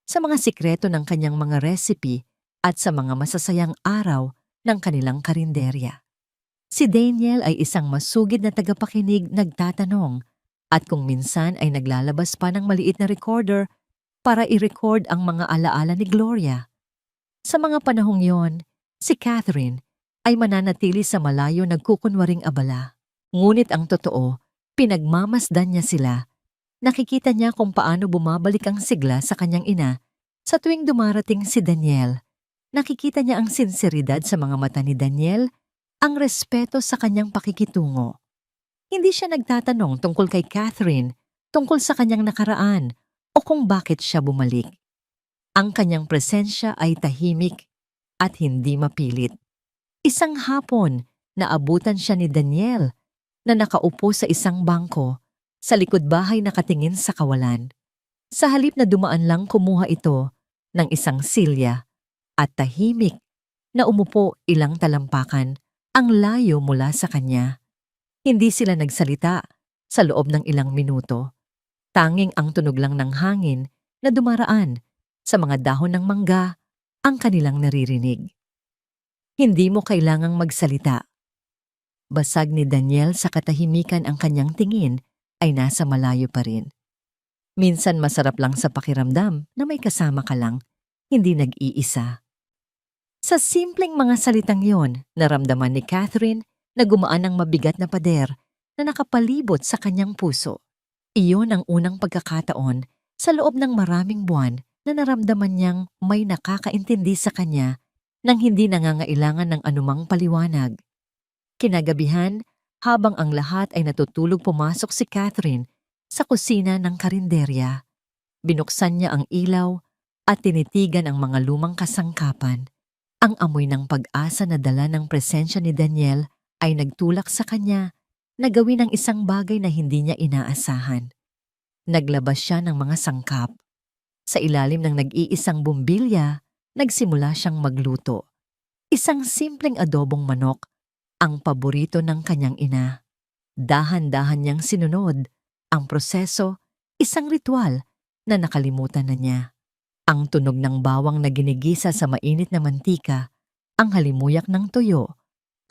sa mga sikreto ng kanyang mga recipe at sa mga masasayang araw ng kanilang karinderya. Si Daniel ay isang masugid na tagapakinig, nagtatanong, at kung minsan ay naglalabas pa ng maliit na recorder para i-record ang mga alaala ni Gloria. Sa mga panahong yon, si Catherine ay mananatili sa malayo, nagkukunwaring abala. Ngunit ang totoo, pinagmamasdan niya sila. Nakikita niya kung paano bumabalik ang sigla sa kanyang ina sa tuwing dumarating si Daniel. Nakikita niya ang sinseridad sa mga mata ni Daniel ang respeto sa kanyang pakikitungo. Hindi siya nagtatanong tungkol kay Catherine, tungkol sa kanyang nakaraan, o kung bakit siya bumalik. Ang kanyang presensya ay tahimik at hindi mapilit. Isang hapon, naabutan siya ni Daniel na nakaupo sa isang bangko sa likod bahay nakatingin sa kawalan. Sa halip na dumaan lang kumuha ito ng isang silya at tahimik na umupo ilang talampakan ang layo mula sa kanya. Hindi sila nagsalita sa loob ng ilang minuto. Tanging ang tunog lang ng hangin na dumaraan sa mga dahon ng mangga ang kanilang naririnig. Hindi mo kailangang magsalita. Basag ni Daniel sa katahimikan ang kanyang tingin ay nasa malayo pa rin. Minsan masarap lang sa pakiramdam na may kasama ka lang, hindi nag-iisa. Sa simpleng mga salitang yon, naramdaman ni Catherine na gumaan ang mabigat na pader na nakapalibot sa kanyang puso. Iyon ang unang pagkakataon sa loob ng maraming buwan na naramdaman niyang may nakakaintindi sa kanya nang hindi nangangailangan ng anumang paliwanag. Kinagabihan, habang ang lahat ay natutulog, pumasok si Catherine sa kusina ng karinderya. Binuksan niya ang ilaw at tinitigan ang mga lumang kasangkapan. Ang amoy ng pag-asa na dala ng presensya ni Daniel ay nagtulak sa kanya na gawin ang isang bagay na hindi niya inaasahan. Naglabas siya ng mga sangkap. Sa ilalim ng nag-iisang bumbilya, nagsimula siyang magluto. Isang simpleng adobong manok, ang paborito ng kanyang ina. Dahan-dahan niyang sinunod ang proseso, isang ritual na nakalimutan na niya. Ang tunog ng bawang na ginigisa sa mainit na mantika, ang halimuyak ng tuyo,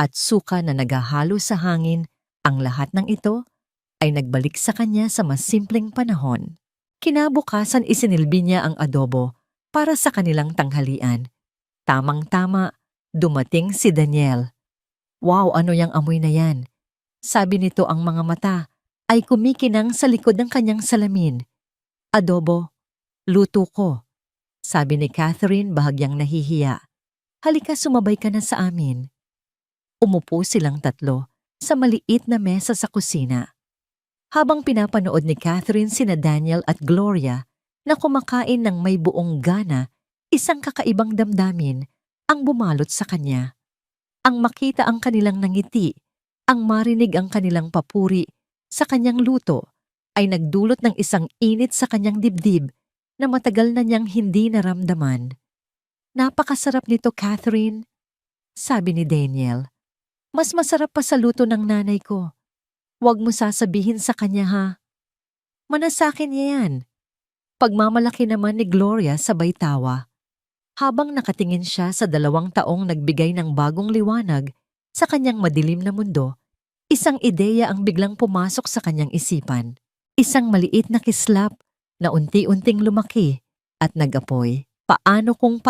at suka na naghahalo sa hangin, ang lahat ng ito ay nagbalik sa kanya sa mas simpleng panahon. Kinabukasan isinilbi niya ang adobo para sa kanilang tanghalian. Tamang-tama, dumating si Daniel. "Wow, ano yang amoy na yan?" Sabi nito, ang mga mata ay kumikinang sa likod ng kanyang salamin. "Adobo, luto ko," sabi ni Catherine bahagyang nahihiya. "Halika, sumabay ka na sa amin." Umupo silang tatlo sa maliit na mesa sa kusina. Habang pinapanood ni Catherine sina Daniel at Gloria na kumakain ng may buong gana, isang kakaibang damdamin ang bumalot sa kanya. Ang makita ang kanilang nangiti, ang marinig ang kanilang papuri sa kanyang luto, ay nagdulot ng isang init sa kanyang dibdib na matagal na niyang hindi naramdaman. "Napakasarap nito, Catherine," sabi ni Daniel. "Mas masarap pa sa luto ng nanay ko. Huwag mo sasabihin sa kanya, ha?" "Manasakin niya yan." Pagmamalaki naman ni Gloria sabay tawa. Habang nakatingin siya sa 2 taong nagbigay ng bagong liwanag sa kanyang madilim na mundo, isang ideya ang biglang pumasok sa kanyang isipan. Isang maliit na kislap na unti-unting lumaki at nag-apoy. Paano kung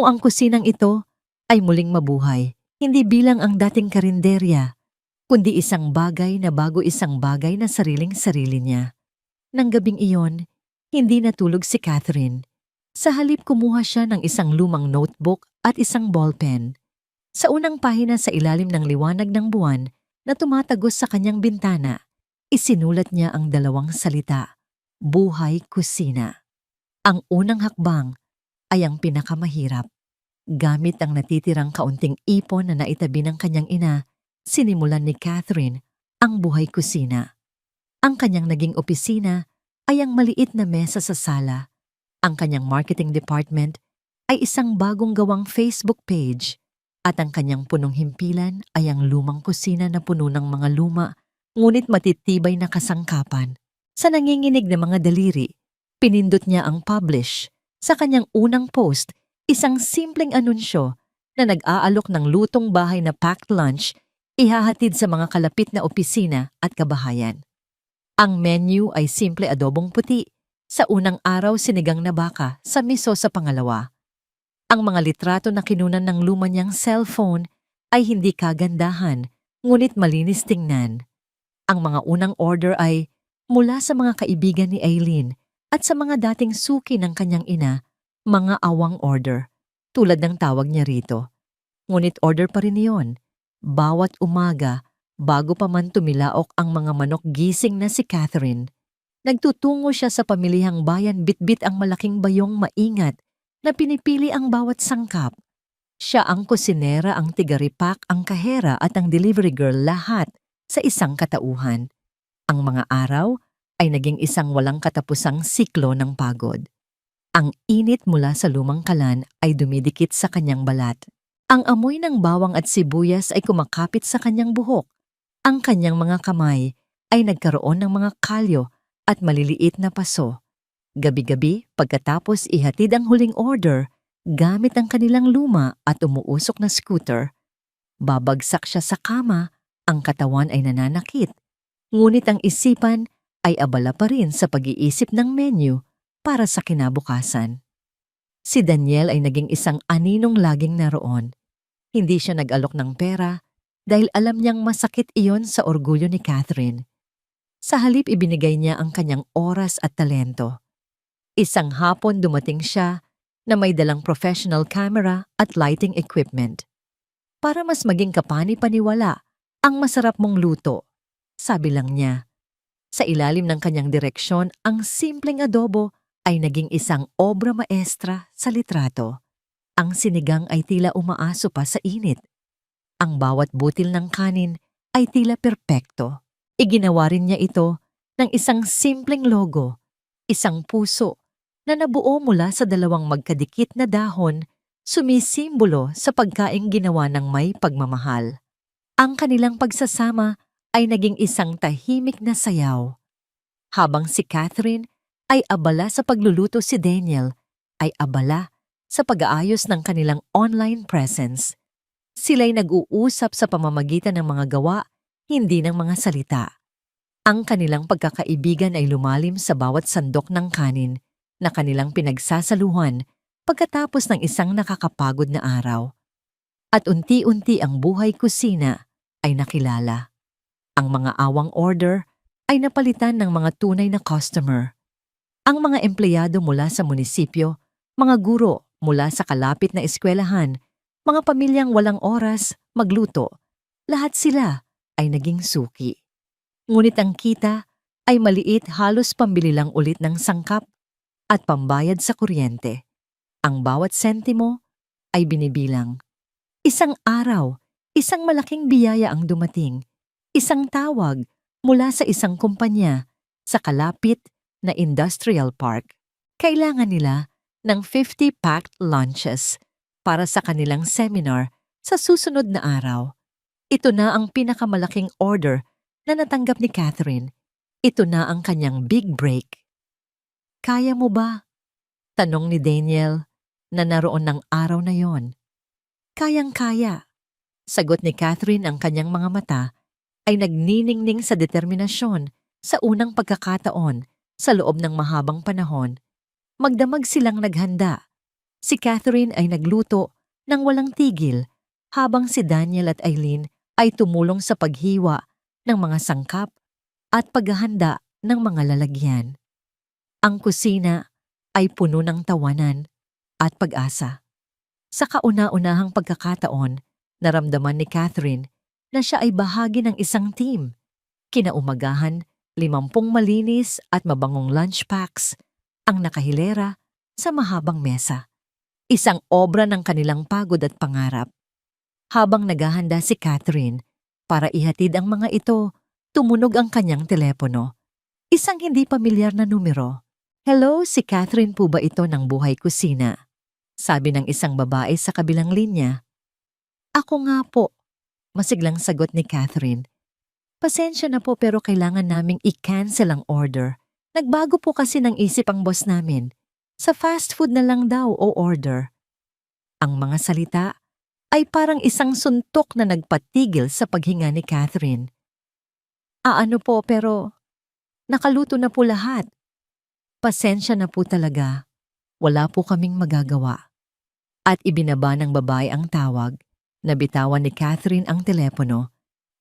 ang kusinang ito ay muling mabuhay, hindi bilang ang dating karinderya, kundi isang bagay na bago, isang bagay na sariling-sarili niya. Nang gabing iyon, hindi natulog si Catherine. Sa halip, kumuha siya ng isang lumang notebook at isang ballpen. Sa unang pahina, sa ilalim ng liwanag ng buwan na tumatagos sa kanyang bintana, isinulat niya ang 2 salita: buhay kusina. Ang unang hakbang ay ang pinakamahirap. Gamit ang natitirang kaunting ipon na naitabi ng kanyang ina, sinimulan ni Catherine ang buhay kusina. Ang kanyang naging opisina ay ang maliit na mesa sa sala. Ang kanyang marketing department ay isang bagong gawang Facebook page, at ang kanyang punong himpilan ay ang lumang kusina na puno ng mga luma ngunit matitibay na kasangkapan. Sa nanginginig na mga daliri, pinindot niya ang publish. Sa kanyang unang post, isang simpleng anunsyo na nag-aalok ng lutong bahay na packed lunch, ihahatid sa mga kalapit na opisina at kabahayan. Ang menu ay simple adobong puti. Sa unang araw, sinigang na baka, sa miso sa pangalawa. Ang mga litrato na kinunan ng luma niyang cellphone ay hindi kagandahan, ngunit malinis tingnan. Ang mga unang order ay mula sa mga kaibigan ni Aileen at sa mga dating suki ng kanyang ina, mga awang order, tulad ng tawag niya rito. Ngunit order pa rin iyon, Bawat umaga, bago pa man tumilaok ang mga manok, gising na si Catherine. Nagtutungo siya sa pamilihang bayan, bitbit ang malaking bayong maingat na pinipili ang bawat sangkap. Siya ang kusinera, ang tigaripak, ang kahera at ang delivery girl, lahat sa isang katauhan. Ang mga araw ay naging isang walang katapusang siklo ng pagod. Ang init mula sa lumang kalan ay dumidikit sa kanyang balat. Ang amoy ng bawang at sibuyas ay kumakapit sa kanyang buhok. Ang kanyang mga kamay ay nagkaroon ng mga kalyo at maliliit na paso. Gabi-gabi, pagkatapos ihatid ang huling order, gamit ang kanilang luma at umuusok na scooter, babagsak siya sa kama, ang katawan ay nananakit. Ngunit ang isipan ay abala pa rin sa pag-iisip ng menu para sa kinabukasan. Si Daniel ay naging isang aninong laging naroon. Hindi siya nag-alok ng pera dahil alam niyang masakit iyon sa orgulyo ni Catherine. Sa halip, ibinigay niya ang kanyang oras at talento. Isang hapon dumating siya na may dalang professional camera at lighting equipment. Para mas maging kapani-paniwala ang masarap mong luto, sabi lang niya. Sa ilalim ng kanyang direksyon, ang simpleng adobo ay naging isang obra maestra sa litrato. Ang sinigang ay tila umaaso pa sa init. Ang bawat butil ng kanin ay tila perpekto. Iginawa rin niya ito ng isang simpleng logo, isang puso na nabuo mula sa dalawang magkadikit na dahon, sumisimbolo sa pagkaing ginawa ng may pagmamahal. Ang kanilang pagsasama ay naging isang tahimik na sayaw. Habang si Catherine ay abala sa pagluluto, si Daniel ay abala sa pag-aayos ng kanilang online presence. Sila'y nag-uusap sa pamamagitan ng mga gawa, hindi ng mga salita. Ang kanilang pagkakaibigan ay lumalim sa bawat sandok ng kanin na kanilang pinagsasaluhan pagkatapos ng isang nakakapagod na araw. At unti-unti ang buhay kusina ay nakilala. Ang mga awang order ay napalitan ng mga tunay na customer. Ang mga empleyado mula sa munisipyo, mga guro mula sa kalapit na eskwelahan, mga pamilyang walang oras magluto, lahat sila ay naging suki. Ngunit ang kita ay maliit, halos pambili lang ulit ng sangkap at pambayad sa kuryente. Ang bawat sentimo ay binibilang. Isang araw, isang malaking biyaya ang dumating. Isang tawag mula sa isang kumpanya sa kalapit na industrial park. Kailangan nila ng 50 packed lunches para sa kanilang seminar sa susunod na araw. Ito na ang pinakamalaking order na natanggap ni Catherine. Ito na ang kanyang big break. Kaya mo ba? Tanong ni Daniel na naroon ng araw na yon. Kayang-kaya. Sagot ni Catherine, ang kanyang mga mata ay nagniningning sa determinasyon. Sa unang pagkakataon, sa loob ng mahabang panahon, magdamag silang naghanda. Si Catherine ay nagluto ng walang tigil habang si Daniel at Eileen ay tumulong sa paghiwa ng mga sangkap at paghahanda ng mga lalagyan. Ang kusina ay puno ng tawanan at pag-asa. Sa kauna-unahang pagkakataon, naramdaman ni Catherine na siya ay bahagi ng isang team. Kinaumagahan, 50 malinis at mabangong lunch packs ang nakahilera sa mahabang mesa. Isang obra ng kanilang pagod at pangarap. Habang naghahanda si Catherine para ihatid ang mga ito, tumunog ang kanyang telepono. Isang hindi pamilyar na numero. "Hello, si Catherine po ba ito ng Buhay Kusina?" Sabi ng isang babae sa kabilang linya. "Ako nga po," masiglang sagot ni Catherine. "Pasensya na po pero kailangan naming i-cancel ang order. Nagbago po kasi ng isip ang boss namin. Sa fast food na lang daw o order." Ang mga salita ay parang isang suntok na nagpatigil sa paghinga ni Catherine. "Ano po pero nakaluto na po lahat." "Pasensya na po talaga. Wala po kaming magagawa." At ibinaba ng babae ang tawag. Nabitawan ni Catherine ang telepono.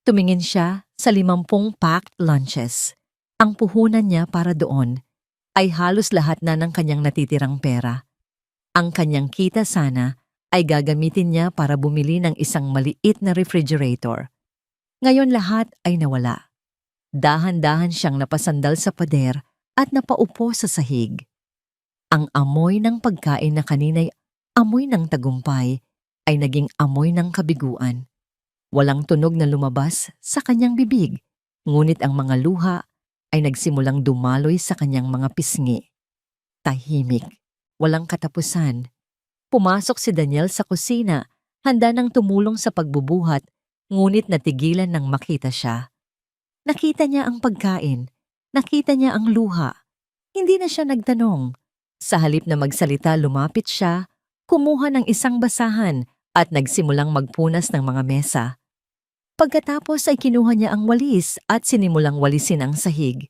Tumingin siya sa 50 packed lunches. Ang puhunan niya para doon ay halos lahat na ng kanyang natitirang pera. Ang kanyang kita sana ay gagamitin niya para bumili ng isang maliit na refrigerator. Ngayon lahat ay nawala. Dahan-dahan siyang napasandal sa pader at napaupo sa sahig. Ang amoy ng pagkain na kanina'y amoy ng tagumpay ay naging amoy ng kabiguan. Walang tunog na lumabas sa kanyang bibig, ngunit ang mga luha ay nagsimulang dumaloy sa kanyang mga pisngi. Tahimik, walang katapusan. Pumasok si Daniel sa kusina, handa nang tumulong sa pagbubuhat, ngunit natigilan nang makita siya. Nakita niya ang pagkain, nakita niya ang luha. Hindi na siya nagtanong. Sa halip na magsalita, lumapit siya, kumuha ng isang basahan at nagsimulang magpunas ng mga mesa. Pagkatapos ay kinuha niya ang walis at sinimulang walisin ang sahig.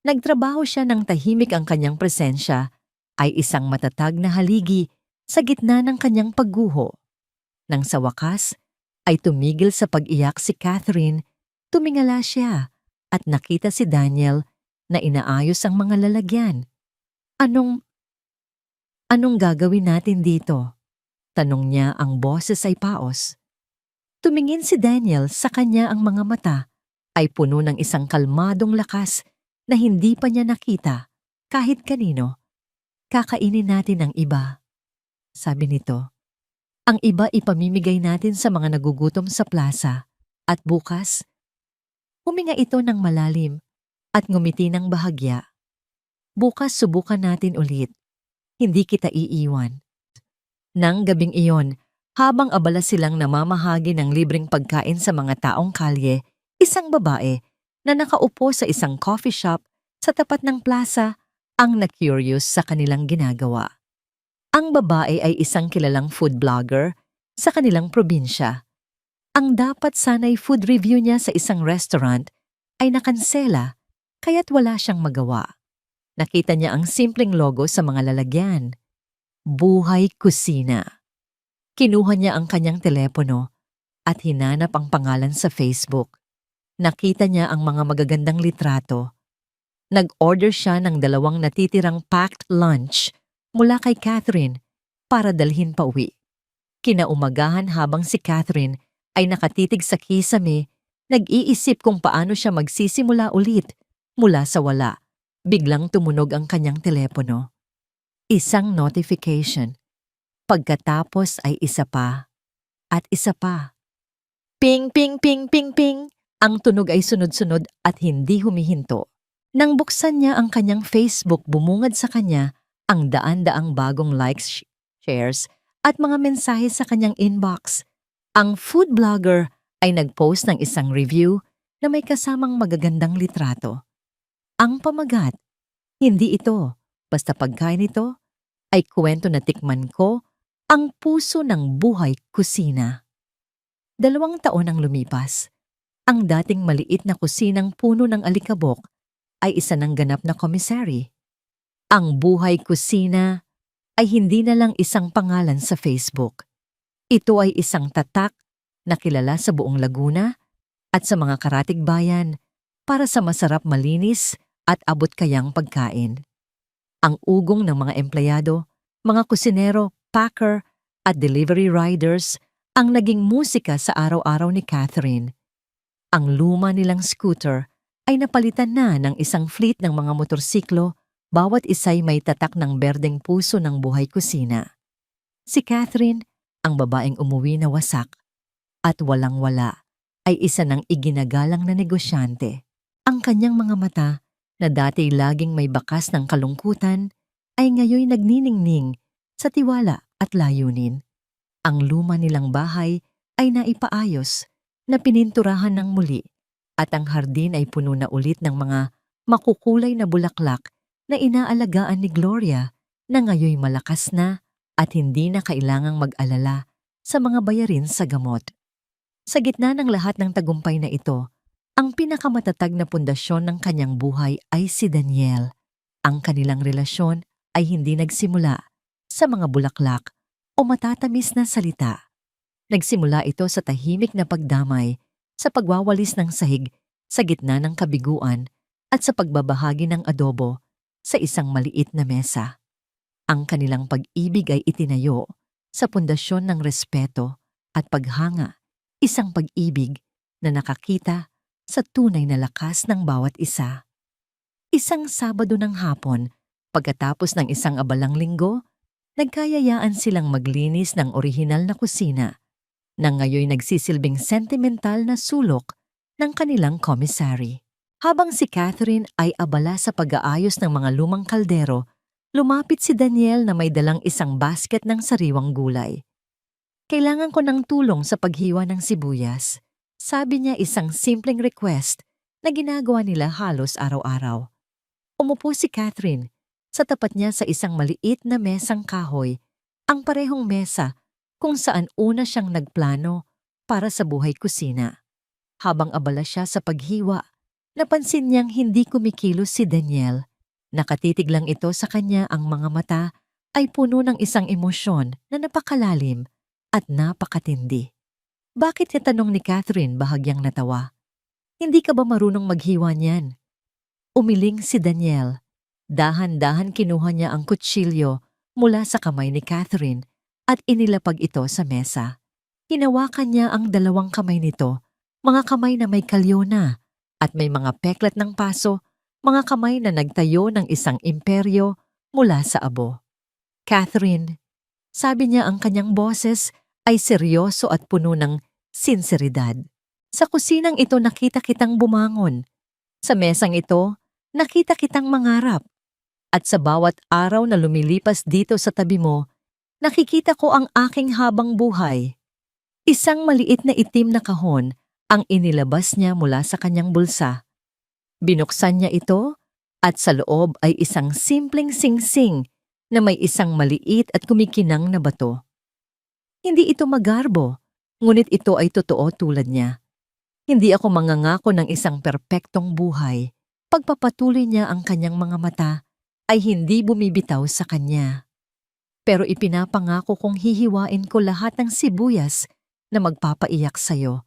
Nagtrabaho siya ng tahimik, ang kanyang presensya ay isang matatag na haligi sa gitna ng kanyang pagguho. Nang sa wakas ay tumigil sa pag-iyak si Catherine, tumingala siya at nakita si Daniel na inaayos ang mga lalagyan. Anong gagawin natin dito? Tanong niya, ang boses ay paos. Tumingin si Daniel, sa kanya ang mga mata ay puno ng isang kalmadong lakas na hindi pa niya nakita kahit kanino. Kakainin natin ang iba, sabi nito. Ang iba ipamimigay natin sa mga nagugutom sa plaza. At bukas, huminga ito ng malalim at ngumiti ng bahagya. Bukas subukan natin ulit. Hindi kita iiwan. Nang gabing iyon, habang abala silang namamahagi ng libreng pagkain sa mga taong kalye, isang babae na nakaupo sa isang coffee shop sa tapat ng plaza ang na-curious sa kanilang ginagawa. Ang babae ay isang kilalang food blogger sa kanilang probinsya. Ang dapat sana'y food review niya sa isang restaurant ay nakansela, kaya't wala siyang magawa. Nakita niya ang simpleng logo sa mga lalagyan. Buhay Kusina. Kinuha niya ang kanyang telepono at hinanap ang pangalan sa Facebook. Nakita niya ang mga magagandang litrato. Nag-order siya ng 2 natitirang packed lunch mula kay Catherine para dalhin pa uwi. Kinaumagahan, habang si Catherine ay nakatitig sa kisame, nag-iisip kung paano siya magsisimula ulit mula sa wala. Biglang tumunog ang kanyang telepono. Isang notification. Pagkatapos ay isa pa at isa pa. Ping, ping, ping, ping, ping. Ang tunog ay sunod-sunod at hindi humihinto. Nang buksan niya ang kanyang Facebook, bumungad sa kanya ang daan-daang bagong likes, shares at mga mensahe sa kanyang inbox. Ang food blogger ay nag-post ng isang review na may kasamang magagandang litrato. Ang pamagat, hindi ito basta pagkain, ito ay kwento na tikman ko, ang puso ng Buhay Kusina. 2 taon ang lumipas. Ang dating maliit na kusinang puno ng alikabok ay isa ng ganap na commissary. Ang Buhay Kusina ay hindi na lang isang pangalan sa Facebook. Ito ay isang tatak na kilala sa buong Laguna at sa mga karatig bayan para sa masarap, malinis at abot kayang pagkain. Ang ugong ng mga empleyado, mga kusinero, packer at delivery riders ang naging musika sa araw-araw ni Catherine. Ang luma nilang scooter ay napalitan na ng isang fleet ng mga motorsiklo, bawat isa'y may tatak ng berdeng puso ng Buhay Kusina. Si Catherine, ang babaeng umuwi na wasak at walang-wala, ay isa ng iginagalang na negosyante. Ang kanyang mga mata, na dati laging may bakas ng kalungkutan, ay ngayoy nagniningning sa tiwala at layunin. Ang luma nilang bahay ay naipaayos, na pininturahan ng muli, at ang hardin ay puno na ulit ng mga makukulay na bulaklak na inaalagaan ni Gloria, na ngayoy malakas na at hindi na kailangang mag-alala sa mga bayarin sa gamot. Sa gitna ng lahat ng tagumpay na ito, ang pinakamatatag na pundasyon ng kanyang buhay ay si Daniel. Ang kanilang relasyon ay hindi nagsimula sa mga bulaklak o matatamis na salita. Nagsimula ito sa tahimik na pagdamay, sa pagwawalis ng sahig sa gitna ng kabiguan at sa pagbabahagi ng adobo sa isang maliit na mesa. Ang kanilang pag-ibig ay itinayo sa pundasyon ng respeto at paghanga, isang pag-ibig na nakakita sa tunay na lakas ng bawat isa. Isang Sabado ng hapon, pagkatapos ng isang abalang linggo, nagkayayaan silang maglinis ng orihinal na kusina na ngayoy nagsisilbing sentimental na sulok ng kanilang commissary. Habang si Catherine ay abala sa pag-aayos ng mga lumang kaldero, lumapit si Daniel na may dalang isang basket ng sariwang gulay. Kailangan ko ng tulong sa paghiwa ng sibuyas. Sabi niya, isang simpleng request na ginagawa nila halos araw-araw. Umupo si Catherine. Sa tapat niya sa isang maliit na mesang kahoy, ang parehong mesa kung saan una siyang nagplano para sa buhay kusina. Habang abala siya sa paghiwa, napansin niyang hindi kumikilos si Daniel. Nakatitig lang ito sa kanya, ang mga mata ay puno ng isang emosyon na napakalalim at napakatindi. Bakit niya tanong ni Catherine, bahagyang natawa? Hindi ka ba marunong maghiwa niyan? Umiling si Daniel. Dahan-dahan kinuha niya ang kutsilyo mula sa kamay ni Catherine at inilapag ito sa mesa. Hinawakan niya ang dalawang kamay nito, mga kamay na may kalyo na at may mga peklat ng paso, mga kamay na nagtayo ng isang imperyo mula sa abo. Catherine, sabi niya, ang kanyang boses ay seryoso at puno ng sinseridad. Sa kusinang ito nakita kitang bumangon. Sa mesang ito, nakita kitang mangarap. At sa bawat araw na lumilipas dito sa tabi mo, nakikita ko ang aking habang buhay. Isang maliit na itim na kahon ang inilabas niya mula sa kanyang bulsa. Binuksan niya ito at sa loob ay isang simpleng singsing na may isang maliit at kumikinang na bato. Hindi ito magarbo, ngunit ito ay totoo tulad niya. Hindi ako mangangako ng isang perpektong buhay. Pagpapatuloy niya, ang kanyang mga mata ay hindi bumibitaw sa kanya. Pero ipinapangako kong hihiwain ko lahat ng sibuyas na magpapaiyak sa'yo.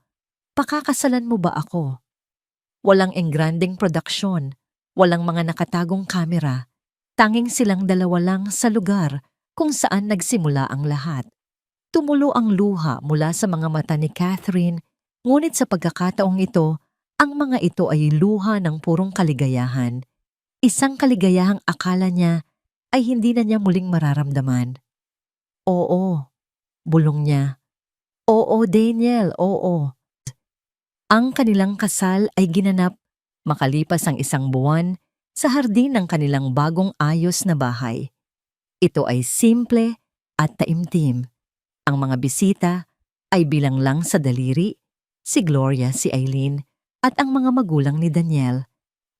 Pakakasalan mo ba ako? Walang engranding produksyon, walang mga nakatagong kamera. Tanging silang dalawa lang sa lugar kung saan nagsimula ang lahat. Tumulo ang luha mula sa mga mata ni Catherine, ngunit sa pagkakataong ito, ang mga ito ay luha ng purong kaligayahan. Isang kaligayahang akala niya ay hindi na niya muling mararamdaman. Oo, bulong niya. Oo, Daniel, oo. Ang kanilang kasal ay ginanap makalipas ang isang buwan sa hardin ng kanilang bagong ayos na bahay. Ito ay simple at taimtim. Ang mga bisita ay bilang lang sa daliri, si Gloria, si Eileen, at ang mga magulang ni Daniel.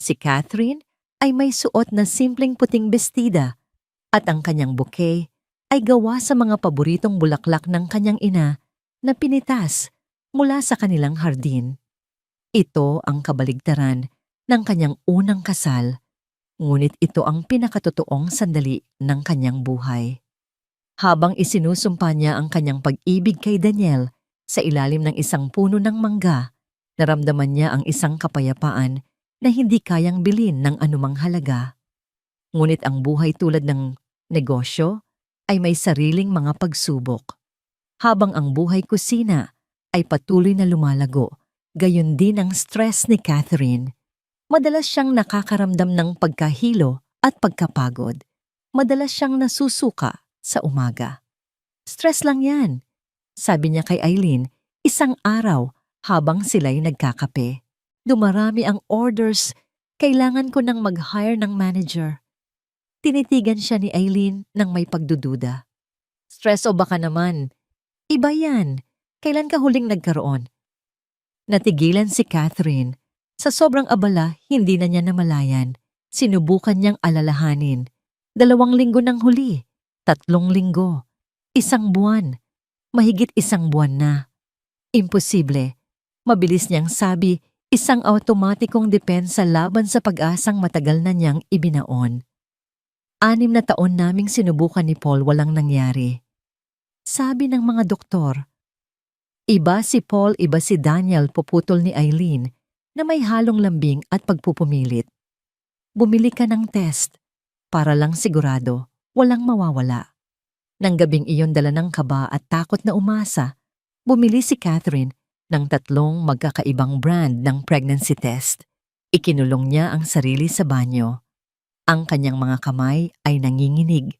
Si Catherine ay may suot na simpleng puting bestida at ang kanyang bouquet ay gawa sa mga paboritong bulaklak ng kanyang ina na pinitas mula sa kanilang hardin. Ito ang kabaligtaran ng kanyang unang kasal, ngunit ito ang pinakatotoong sandali ng kanyang buhay. Habang isinusumpa niya ang kanyang pag-ibig kay Daniel sa ilalim ng isang puno ng mangga, naramdaman niya ang isang kapayapaan na hindi kayang bilhin ng anumang halaga. Ngunit ang buhay tulad ng negosyo ay may sariling mga pagsubok. Habang ang buhay kusina ay patuloy na lumalago, gayon din ang stress ni Catherine. Madalas siyang nakakaramdam ng pagkahilo at pagkapagod. Madalas siyang nasusuka sa umaga. Stress lang yan, sabi niya kay Eileen isang araw habang sila'y nagkakape. Dumarami ang orders, kailangan ko nang mag-hire ng manager. Tinitigan siya ni Eileen nang may pagdududa. Stress o baka naman? Iba yan. Kailan ka huling nagkaroon? Natigilan si Catherine. Sa sobrang abala, hindi na niya namalayan. Sinubukan niyang alalahanin. 2 linggo ng huli, 3 linggo, 1 buwan, mahigit 1 buwan na. Imposible. Mabilis niyang sabi, isang automatikong depensa laban sa pag-asang matagal na niyang ibinaon. 6 na taon naming sinubukan ni Paul, walang nangyari. Sabi ng mga doktor. Iba si Paul, iba si Daniel, puputol ni Eileen na may halong lambing at pagpupumilit. Bumili ka ng test para lang sigurado walang mawawala. Nang gabing iyon dala ng kaba at takot na umasa, bumili si Catherine ng 3 magkakaibang brand ng pregnancy test. Ikinulong niya ang sarili sa banyo. Ang kanyang mga kamay ay nanginginig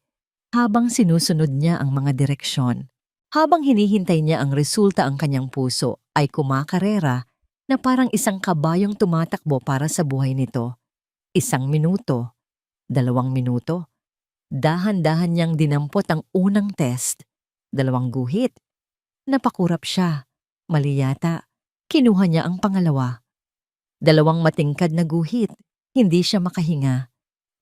habang sinusunod niya ang mga direksyon. Habang hinihintay niya ang resulta, ang kanyang puso ay kumakarera na parang isang kabayong tumatakbo para sa buhay nito. 1 minuto, 2 minuto. Dahan-dahan niyang dinampot ang unang test. 2 guhit. Napakurap siya. Mali yata. Kinuha niya ang pangalawa. 2 matingkad na guhit. Hindi siya makahinga.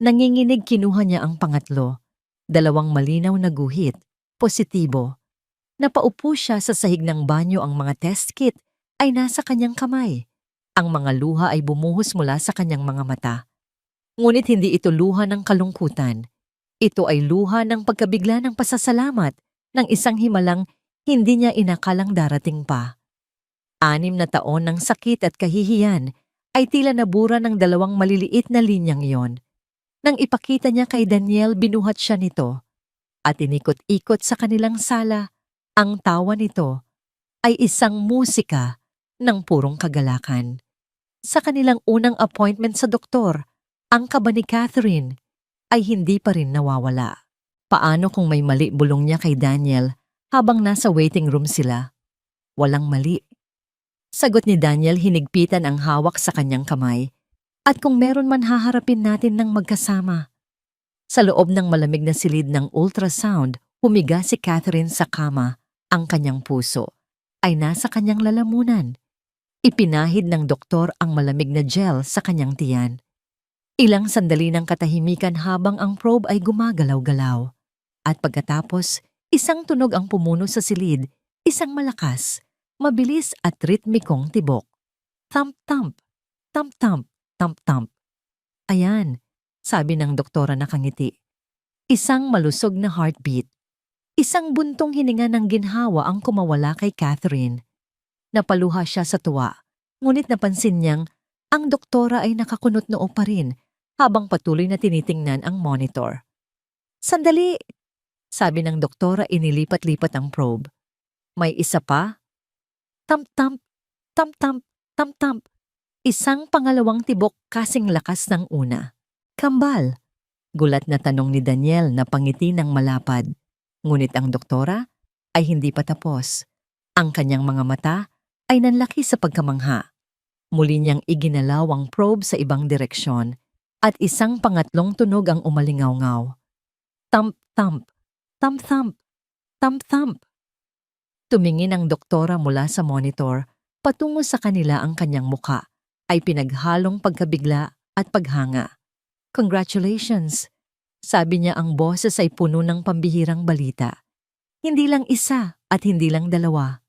Nanginginig, kinuha niya ang pangatlo. 2 malinaw na guhit. Positibo. Napaupo siya sa sahig ng banyo. Ang mga test kit ay nasa kanyang kamay. Ang mga luha ay bumuhos mula sa kanyang mga mata. Ngunit hindi ito luha ng kalungkutan. Ito ay luha ng pagkabigla ng pasasalamat ng isang himalang hindi niya inakalang darating pa. 6 na taon ng sakit at kahihiyan ay tila nabura ng 2 maliliit na linyang iyon. Nang ipakita niya kay Daniel, binuhat siya nito at inikot-ikot sa kanilang sala. Ang tawa nito ay isang musika ng purong kagalakan. Sa kanilang unang appointment sa doktor, ang kaba ni Catherine ay hindi pa rin nawawala. Paano kung may mali, bulong niya kay Daniel habang nasa waiting room sila. Walang mali. Sagot ni Daniel, hinigpitan ang hawak sa kanyang kamay. At kung meron man, haharapin natin ng magkasama. Sa loob ng malamig na silid ng ultrasound, humiga si Catherine sa kama. Ang kanyang puso ay nasa kanyang lalamunan. Ipinahid ng doktor ang malamig na gel sa kanyang tiyan. Ilang sandali ng katahimikan habang ang probe ay gumagalaw-galaw. At pagkatapos, isang tunog ang pumuno sa silid, isang malakas, mabilis at ritmikong tibok. Thump-thump, thump-thump, thump-thump. Ayan, sabi ng doktora nakangiti. Isang malusog na heartbeat. Isang buntong hininga ng ginhawa ang kumawala kay Catherine. Napaluha siya sa tuwa, ngunit napansin niyang ang doktora ay nakakunot noo pa rin habang patuloy na tinitingnan ang monitor. Sandali, sabi ng doktora, inilipat-lipat ang probe. May isa pa? Thump-thump, thump-thump, thump-thump. Isang pangalawang tibok kasing lakas ng una. Kambal, gulat na tanong ni Daniel na pangiti ng malapad. Ngunit ang doktora ay hindi pa tapos. Ang kanyang mga mata ay nanlaki sa pagkamangha. Muli niyang iginalaw ang probe sa ibang direksyon at isang pangatlong tunog ang umalingaw-ngaw. Thump-thump, thump-thump, thump-thump. Tumingin ang doktora mula sa monitor patungo sa kanila. Ang kanyang muka ay pinaghalong pagkabigla at paghanga. Congratulations, sabi niya, ang boses ay puno ng pambihirang balita. Hindi lang isa at hindi lang 2, 3.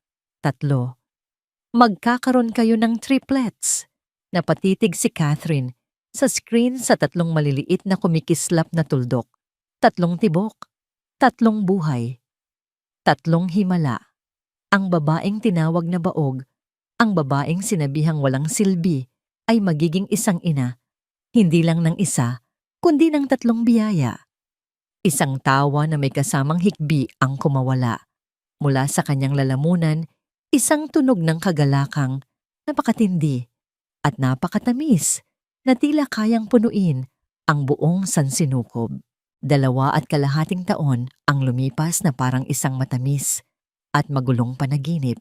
Magkakaroon kayo ng triplets. Napatitig si Catherine sa screen sa 3 maliliit na kumikislap na tuldok. 3 tibok, 3 buhay, 3 himala. Ang babaeng tinawag na baog, ang babaeng sinabihang walang silbi, ay magiging isang ina, hindi lang ng isa, kundi ng 3 biyaya. Isang tawa na may kasamang hikbi ang kumawala. Mula sa kanyang lalamunan, isang tunog ng kagalakang napakatindi at napakatamis na tila kayang punuin ang buong sansinukob. 2.5 taon ang lumipas na parang isang matamis at magulong panaginip.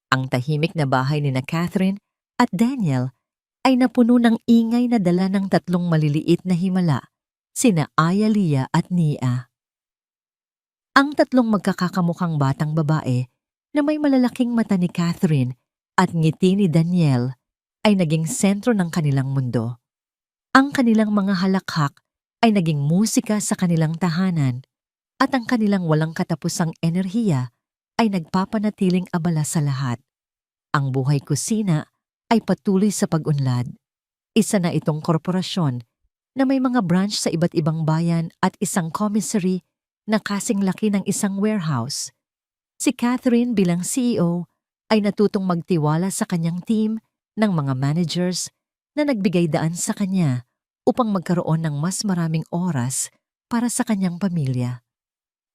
Ang tahimik na bahay ni Catherine at Daniel ay napuno ng ingay na dala ng 3 maliliit na himala, sina Ayalia at Nia. Ang 3 magkakakamukhang batang babae na may malalaking mata ni Catherine at ngiti ni Daniel ay naging sentro ng kanilang mundo. Ang kanilang mga halakhak ay naging musika sa kanilang tahanan at ang kanilang walang katapusang enerhiya ay nagpapanatiling abala sa lahat. Ang buhay kusina ay patuloy sa pag-unlad. Isa na itong korporasyon na may mga branch sa iba't ibang bayan at isang commissary na kasing laki ng isang warehouse. Si Catherine bilang CEO ay natutong magtiwala sa kanyang team ng mga managers na nagbigay daan sa kanya upang magkaroon ng mas maraming oras para sa kanyang pamilya.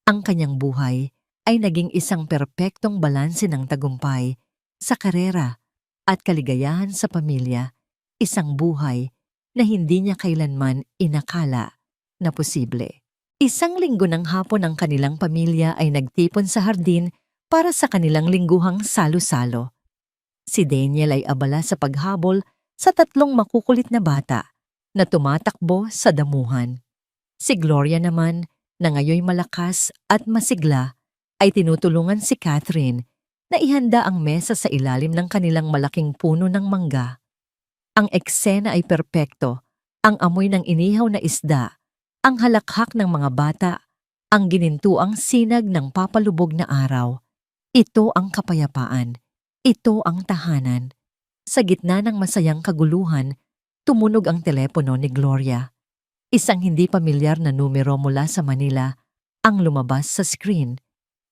Ang kanyang buhay ay naging isang perpektong balanse ng tagumpay sa karera at kaligayahan sa pamilya, isang buhay na hindi niya kailanman inakala na posible. Isang linggo ng hapon ang kanilang pamilya ay nagtipon sa hardin para sa kanilang lingguhang salo-salo. Si Daniel ay abala sa paghabol sa 3 makukulit na bata na tumatakbo sa damuhan. Si Gloria naman, na ngayoy malakas at masigla, ay tinutulungan si Catherine na ihanda ang mesa sa ilalim ng kanilang malaking puno ng mangga. Ang eksena ay perpekto, ang amoy ng inihaw na isda, ang halakhak ng mga bata, ang ginintuang sinag ng papalubog na araw. Ito ang kapayapaan, ito ang tahanan. Sa gitna ng masayang kaguluhan, tumunog ang telepono ni Gloria. Isang hindi pamilyar na numero mula sa Manila ang lumabas sa screen.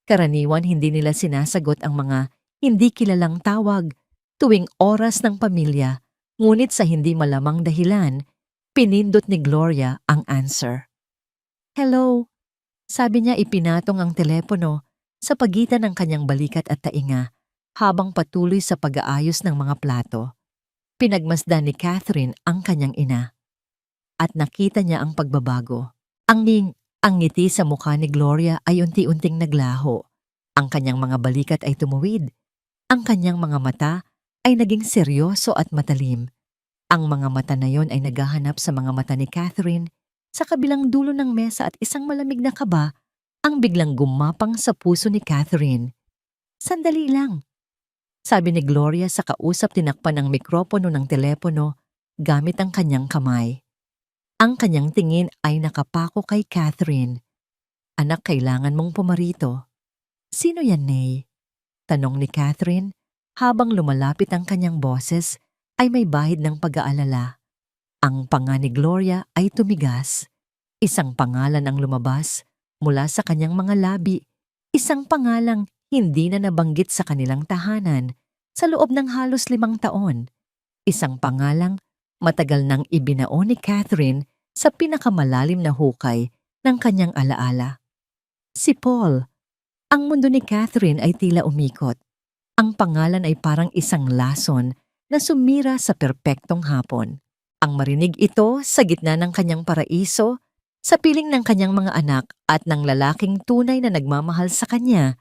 Karaniwan hindi nila sinasagot ang mga hindi kilalang tawag tuwing oras ng pamilya, ngunit sa hindi malamang dahilan, pinindot ni Gloria ang answer. "Hello," sabi niya ipinatong ang telepono sa pagitan ng kanyang balikat at tainga habang patuloy sa pag-aayos ng mga plato. Pinagmasdan ni Catherine ang kanyang ina. At nakita niya ang pagbabago. Ang ngiti sa mukha ni Gloria ay unti-unting naglaho. Ang kanyang mga balikat ay tumuwid. Ang kanyang mga mata ay naging seryoso at matalim. Ang mga mata na yon ay naghahanap sa mga mata ni Catherine. Sa kabilang dulo ng mesa at isang malamig na kaba ang biglang gumapang sa puso ni Catherine. "Sandali lang," sabi ni Gloria sa kausap, tinakpan ang mikropono ng telepono gamit ang kanyang kamay. Ang kanyang tingin ay nakapako kay Catherine. "Anak, kailangan mong pumarito." "Sino yan, Nay?" tanong ni Catherine habang lumalapit ang kanyang boses ay may bahid ng pag-aalala. Ang panga ni Gloria ay tumigas. Isang pangalan ang lumabas mula sa kanyang mga labi. Isang pangalang hindi na nabanggit sa kanilang tahanan sa loob ng halos 5 taon. Isang pangalang matagal nang ibinao ni Catherine sa pinakamalalim na hukay ng kanyang alaala. Si Paul. Ang mundo ni Catherine ay tila umikot. Ang pangalan ay parang isang lason na sumira sa perpektong hapon. Ang marinig ito sa gitna ng kanyang paraiso, sa piling ng kanyang mga anak at ng lalaking tunay na nagmamahal sa kanya,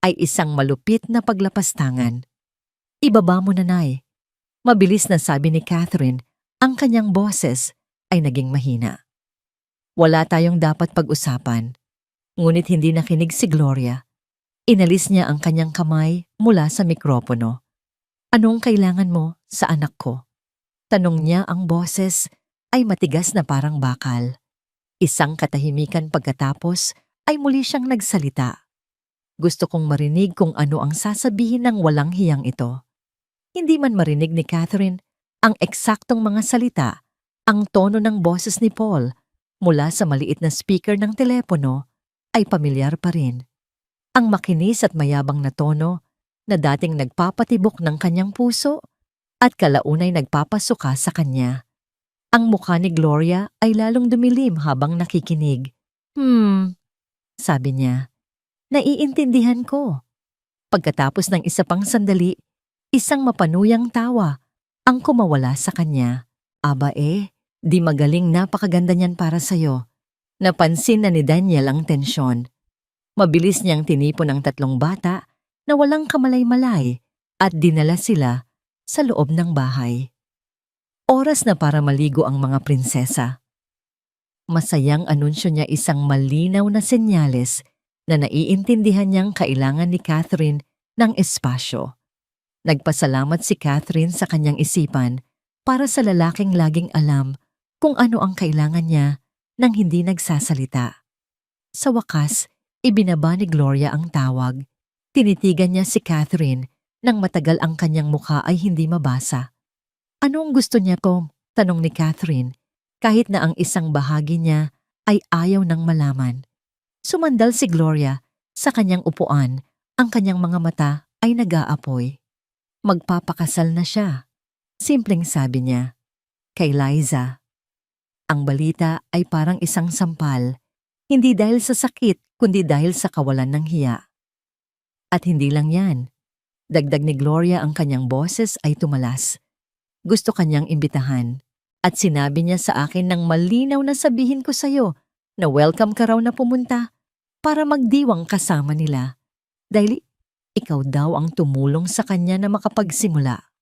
ay isang malupit na paglapastangan. "Ibaba mo na, Nay." Mabilis na sabi ni Catherine, ang kanyang boses ay naging mahina. Wala tayong dapat pag-usapan. Ngunit hindi nakinig si Gloria. Inalis niya ang kanyang kamay mula sa mikropono. "Anong kailangan mo sa anak ko?" tanong niya, ang boses ay matigas na parang bakal. Isang katahimikan pagkatapos ay muli siyang nagsalita. "Gusto kong marinig kung ano ang sasabihin ng walang hiyang ito." Hindi man marinig ni Catherine ang eksaktong mga salita, ang tono ng boses ni Paul mula sa maliit na speaker ng telepono ay pamilyar pa rin. Ang makinis at mayabang na tono na dating nagpapatibok ng kanyang puso at kalaunay nagpapasuka sa kanya. Ang mukha ni Gloria ay lalong dumilim habang nakikinig. Sabi niya. "Naiintindihan ko." Pagkatapos ng isa pang sandali, isang mapanuyang tawa ang kumawala sa kanya. "Aba di magaling, napakaganda niyan para sa'yo." Napansin na ni Daniel ang tensyon. Mabilis niyang tinipon ang 3 bata na walang kamalay-malay at dinala sila sa loob ng bahay. Oras na para maligo ang mga prinsesa. Masayang anunsyo niya isang malinaw na senyales na naiintindihan niyang kailangan ni Catherine ng espasyo. Nagpasalamat si Catherine sa kanyang isipan para sa lalaking laging alam kung ano ang kailangan niya nang hindi nagsasalita. Sa wakas, ibinaba ni Gloria ang tawag. Tinitigan niya si Catherine nang matagal ang kanyang mukha ay hindi mabasa. "Ano ang gusto niya ko?" tanong ni Catherine, kahit na ang isang bahagi niya ay ayaw nang malaman. Sumandal si Gloria sa kanyang upuan, ang kanyang mga mata ay nag-aapoy. "Magpapakasal na siya," simpleng sabi niya. "Kay Liza." Ang balita ay parang isang sampal. Hindi dahil sa sakit, kundi dahil sa kawalan ng hiya. At hindi lang yan. Dagdag ni Gloria, ang kanyang boses ay tumalas. Gusto kanyang imbitahan. At sinabi niya sa akin ng malinaw na sabihin ko sa'yo na welcome ka raw na pumunta para magdiwang kasama nila. Dahil ikaw daw ang tumulong sa kanya na makapagsimula.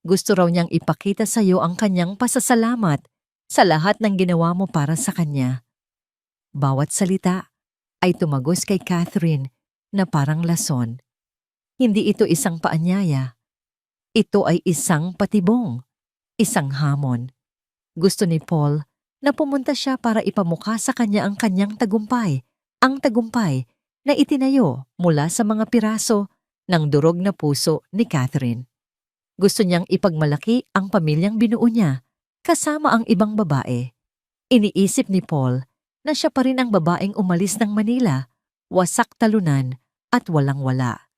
Gusto raw niyang ipakita sa'yo ang kanyang pasasalamat sa lahat ng ginawa mo para sa kanya. Bawat salita ay tumagos kay Catherine na parang lason. Hindi ito isang paanyaya. Ito ay isang patibong, isang hamon. Gusto ni Paul na pumunta siya para ipamukha sa kanya ang kanyang tagumpay, ang tagumpay na itinayo mula sa mga piraso ng durog na puso ni Catherine. Gusto niyang ipagmalaki ang pamilyang binuo niya kasama ang ibang babae. Iniisip ni Paul na siya pa rin ang babaeng umalis ng Manila, wasak talunan at walang-wala.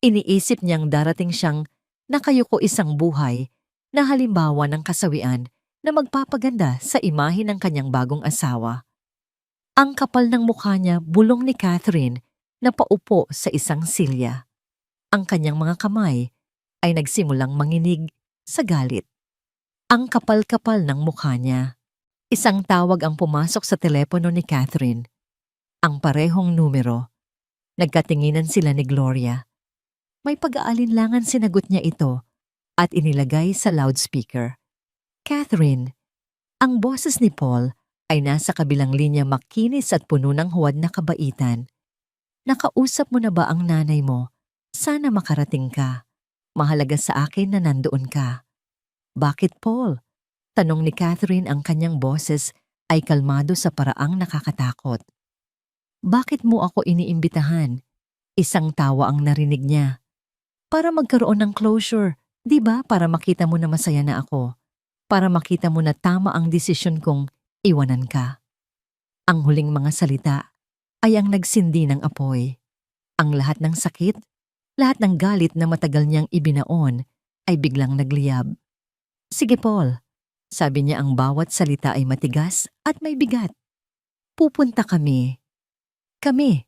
Iniisip niyang darating siyang nakayuko isang buhay na halimbawa ng kasawian na magpapaganda sa imahe ng kanyang bagong asawa. Ang kapal ng mukha niya bulong ni Catherine na paupo sa isang silya. Ang kanyang mga kamay ay nagsimulang manginig sa galit. Ang kapal-kapal ng mukha niya. Isang tawag ang pumasok sa telepono ni Catherine. Ang parehong numero. Nagkatinginan sila ni Gloria. May pag-aalinlangan sinagot niya ito at inilagay sa loudspeaker. Catherine, ang boses ni Paul ay nasa kabilang linya, makinis at puno ng huwad na kabaitan. Nakausap mo na ba ang nanay mo? Sana makarating ka. Mahalaga sa akin na nandoon ka. Bakit, Paul? Tanong ni Catherine, ang kanyang boses ay kalmado sa paraang nakakatakot. Bakit mo ako iniimbitahan? Isang tawa ang narinig niya. Para magkaroon ng closure, di ba? Para makita mo na masaya na ako. Para makita mo na tama ang desisyon kong iwanan ka. Ang huling mga salita ay ang nagsindi ng apoy. Ang lahat ng sakit, lahat ng galit na matagal niyang ibinaon ay biglang nagliyab. Sige, Paul. Sabi niya, ang bawat salita ay matigas at may bigat. Pupunta kami. Kami?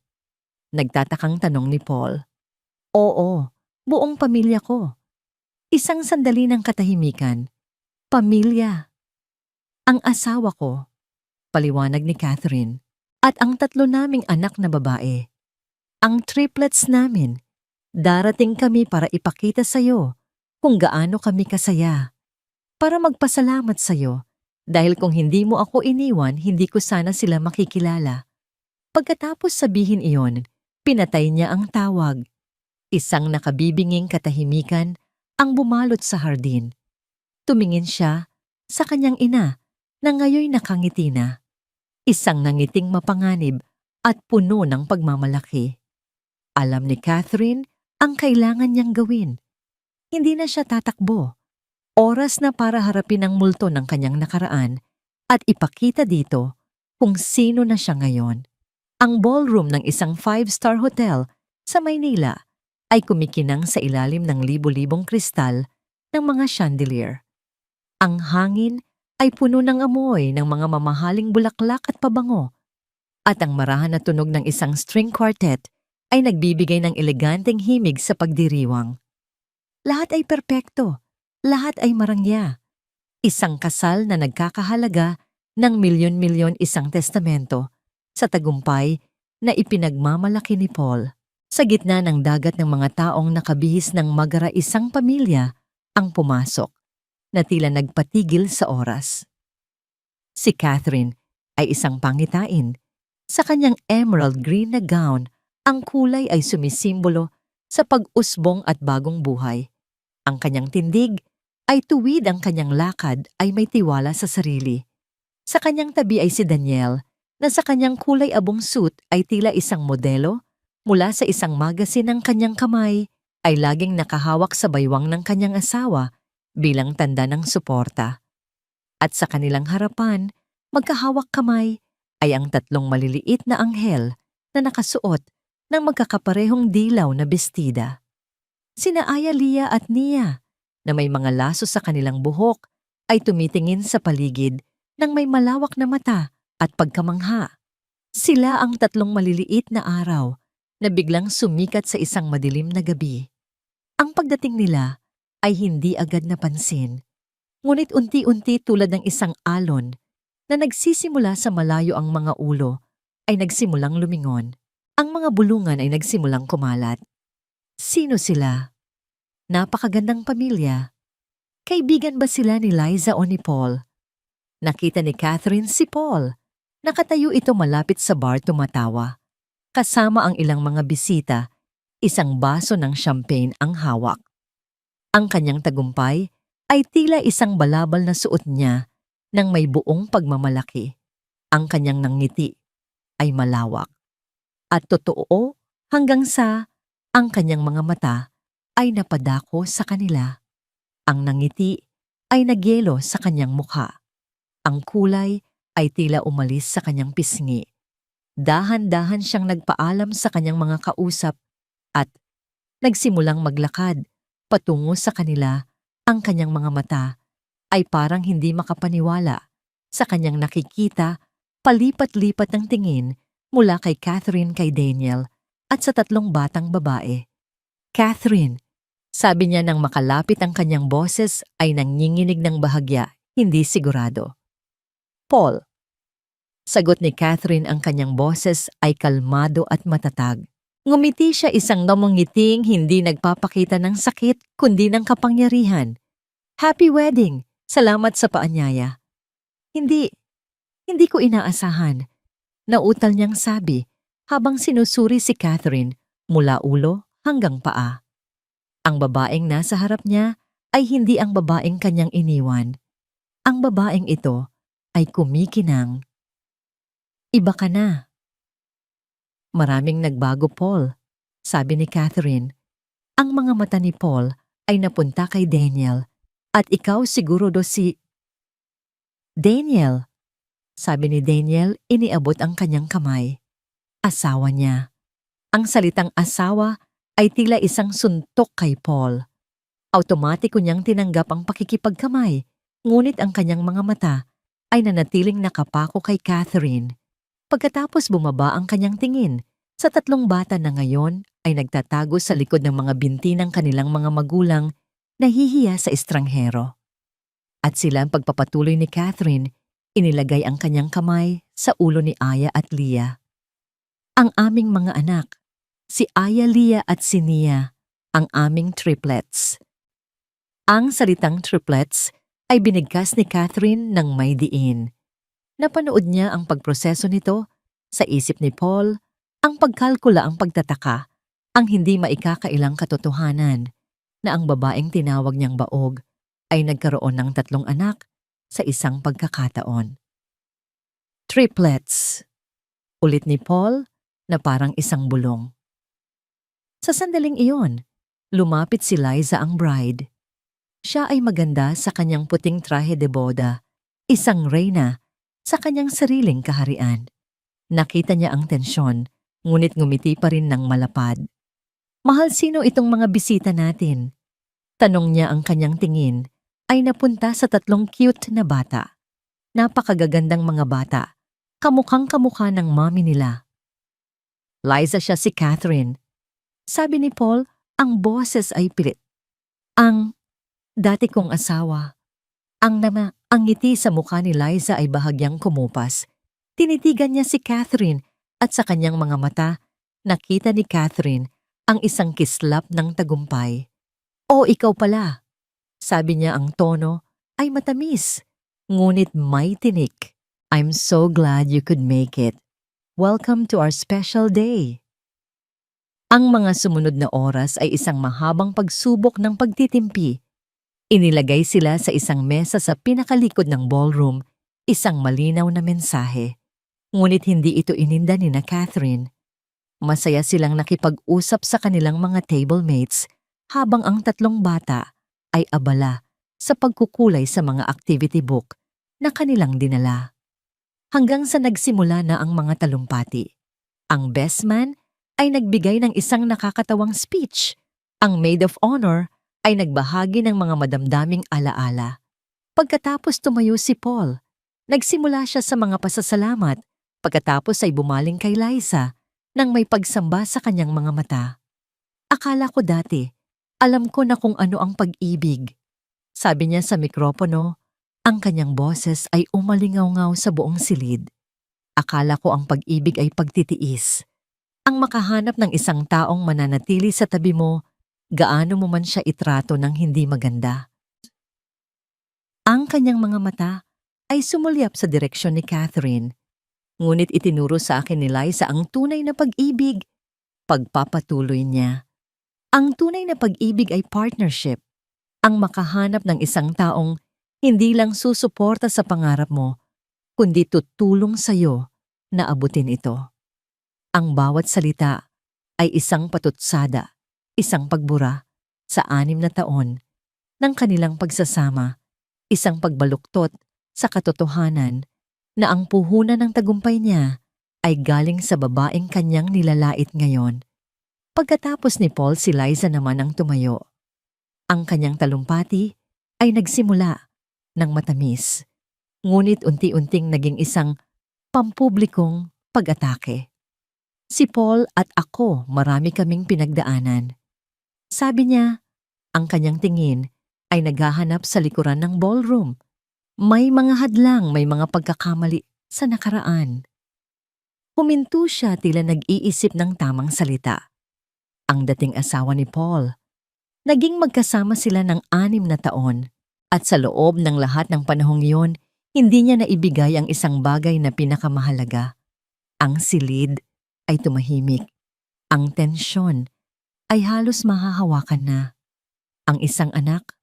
Nagtatakang tanong ni Paul. Oo. Buong pamilya ko. Isang sandali ng katahimikan. Pamilya. Ang asawa ko, paliwanag ni Catherine, at ang 3 naming anak na babae. Ang triplets namin. Darating kami para ipakita sa'yo kung gaano kami kasaya. Para magpasalamat sa'yo, dahil kung hindi mo ako iniwan, hindi ko sana sila makikilala. Pagkatapos sabihin iyon, pinatay niya ang tawag. Isang nakabibinging katahimikan ang bumalot sa hardin. Tumingin siya sa kanyang ina na ngayoy nakangiti na. Isang nangiting mapanganib at puno ng pagmamalaki. Alam ni Catherine ang kailangan niyang gawin. Hindi na siya tatakbo. Oras na para harapin ang multo ng kanyang nakaraan at ipakita dito kung sino na siya ngayon. Ang ballroom ng isang 5-star hotel sa Maynila ay kumikinang sa ilalim ng libo-libong kristal ng mga chandelier. Ang hangin ay puno ng amoy ng mga mamahaling bulaklak at pabango, at ang marahan na tunog ng isang string quartet ay nagbibigay ng eleganteng himig sa pagdiriwang. Lahat ay perpekto, lahat ay marangya. Isang kasal na nagkakahalaga ng milyon-milyon, isang testamento sa tagumpay na ipinagmamalaki ni Paul. Sa gitna ng dagat ng mga taong nakabihis ng magara, isang pamilya ang pumasok na tila nagpatigil sa oras. Si Catherine ay isang pangitain. Sa kanyang emerald green na gown, ang kulay ay sumisimbolo sa pag-usbong at bagong buhay. Ang kanyang tindig ay tuwid, ang kanyang lakad ay may tiwala sa sarili. Sa kanyang tabi ay si Daniel, na sa kanyang kulay abong suit ay tila isang modelo. Mula sa isang magasin, ng kanyang kamay ay laging nakahawak sa baywang ng kanyang asawa bilang tanda ng suporta. At sa kanilang harapan, magkahawak kamay, ay ang 3 maliliit na anghel na nakasuot ng magkakaparehong dilaw na bestida. Sina Aya, Lia at Nia, na may mga laso sa kanilang buhok, ay tumitingin sa paligid ng may malawak na mata at pagkamangha. Sila ang tatlong maliliit na araw na biglang sumikat sa isang madilim na gabi. Ang pagdating nila ay hindi agad napansin, ngunit unti-unti tulad ng isang alon na nagsisimula sa malayo ang mga ulo ay nagsimulang lumingon. Ang mga bulungan ay nagsimulang kumalat. Sino sila? Napakagandang pamilya. Kaibigan ba sila ni Liza o ni Paul? Nakita ni Catherine si Paul. Nakatayo ito malapit sa bar tumatawa. Kasama ang ilang mga bisita, isang baso ng champagne ang hawak. Ang kanyang tagumpay ay tila isang balabal na suot niya nang may buong pagmamalaki. Ang kanyang nangiti ay malawak. At totoo hanggang sa ang kanyang mga mata ay napadako sa kanila. Ang nangiti ay nagyelo sa kanyang mukha. Ang kulay ay tila umalis sa kanyang pisngi. Dahan-dahan siyang nagpaalam sa kanyang mga kausap at nagsimulang maglakad patungo sa kanila. Ang kanyang mga mata ay parang hindi makapaniwala sa kanyang nakikita, palipat-lipat ng tingin mula kay Catherine kay Daniel at sa tatlong batang babae. Catherine, sabi niya nang makalapit ang kanyang boses ay nanginginig ng bahagya, hindi sigurado. Paul. Sagot ni Catherine, ang kanyang boses ay kalmado at matatag. Ngumiti siya, isang namungiting hindi nagpapakita ng sakit kundi ng kapangyarihan. Happy wedding! Salamat sa paanyaya. Hindi ko inaasahan. Nautal niyang sabi habang sinusuri si Catherine mula ulo hanggang paa. Ang babaeng nasa harap niya ay hindi ang babaeng kanyang iniwan. Ang babaeng ito ay kumikinang. Iba ka na. Maraming nagbago, Paul, sabi ni Catherine. Ang mga mata ni Paul ay napunta kay Daniel. At ikaw siguro si Daniel, sabi ni Daniel, iniabot ang kanyang kamay. Asawa niya. Ang salitang asawa ay tila isang suntok kay Paul. Automatiko niyang tinanggap ang pakikipagkamay, ngunit ang kanyang mga mata ay nanatiling nakapako kay Catherine. Pagkatapos bumaba ang kanyang tingin sa tatlong bata na ngayon ay nagtatago sa likod ng mga binti ng kanilang mga magulang, nahihiya sa estranghero. At sila ang pagpapatuloy ni Catherine, inilagay ang kanyang kamay sa ulo ni Aya at Leah. Ang aming mga anak, si Aya, Leah at si Nia, ang aming triplets. Ang salitang triplets ay binigkas ni Catherine ng may diin. Napanood niya ang pagproseso nito sa isip ni Paul, ang pagkalkula, ang pagtataka, ang hindi maikakailang katotohanan na ang babaeng tinawag niyang baog ay nagkaroon ng 3 anak sa isang pagkakataon. Triplets, ulit ni Paul na parang isang bulong. Sa sandaling iyon, lumapit si Liza, ang bride. Siya ay maganda sa kanyang puting trahe de boda, isang reyna sa kanyang sariling kaharian. Nakita niya ang tensyon, ngunit ngumiti pa rin ng malapad. Mahal, sino itong mga bisita natin? Tanong niya, ang kanyang tingin ay napunta sa 3 cute na bata. Napakagagandang mga bata, kamukhang kamukha ng mommy nila. Liza, siya si Catherine. Sabi ni Paul, ang boses ay pilit. Ang dati kong asawa. Ang ngiti sa mukha ni Liza ay bahagyang kumupas. Tinitigan niya si Catherine at sa kanyang mga mata, nakita ni Catherine ang isang kislap ng tagumpay. O, ikaw pala. Sabi niya, ang tono ay matamis, ngunit may tinik. I'm so glad you could make it. Welcome to our special day. Ang mga sumunod na oras ay isang mahabang pagsubok ng pagtitimpi. Inilagay sila sa isang mesa sa pinakalikod ng ballroom, isang malinaw na mensahe. Ngunit hindi ito ininda ni na Catherine. Masaya silang nakipag-usap sa kanilang mga tablemates habang ang 3 bata ay abala sa pagkukulay sa mga activity book na kanilang dinala. Hanggang sa nagsimula na ang mga talumpati. Ang best man ay nagbigay ng isang nakakatawang speech. Ang maid of honor ay nagbahagi ng mga madamdaming alaala. Pagkatapos tumayo si Paul, nagsimula siya sa mga pasasalamat Pagkatapos ay bumaling kay Liza nang may pagsamba sa kanyang mga mata. Akala ko dati, alam ko na kung ano ang pag-ibig. Sabi niya sa mikropono, ang kanyang boses ay umalingaw-ngaw sa buong silid. Akala ko ang pag-ibig ay pagtitiis. Ang makahanap ng isang taong mananatili sa tabi mo, gaano mo man siya itrato ng hindi maganda. Ang kanyang mga mata ay sumulyap sa direksyon ni Catherine. Ngunit itinuro sa akin ni Liza ang tunay na pag-ibig. Pagpapatuloy niya. Ang tunay na pag-ibig ay partnership. Ang makahanap ng isang taong hindi lang susuporta sa pangarap mo, kundi tutulong sa'yo na abutin ito. Ang bawat salita ay isang patutsada, isang pagbura sa 6 na taon ng kanilang pagsasama, isang pagbaluktot sa katotohanan na ang puhunan ng tagumpay niya ay galing sa babaeng kanyang nilalait ngayon. Pagkatapos ni Paul, si Liza naman ang tumayo. Ang kanyang talumpati ay nagsimula ng matamis, ngunit unti-unting naging isang pampublikong pag-atake. Si Paul at ako, marami kaming pinagdaanan. Sabi niya, ang kanyang tingin ay naghahanap sa likuran ng ballroom. May mga hadlang, may mga pagkakamali sa nakaraan. Huminto siya, tila nag-iisip ng tamang salita. Ang dating asawa ni Paul. Naging magkasama sila ng 6 na taon at sa loob ng lahat ng panahong iyon, hindi niya naibigay ang isang bagay na pinakamahalaga. Ang silid ay tumahimik. Ang tensyon ay halos mahahawakan na. Ang isang anak,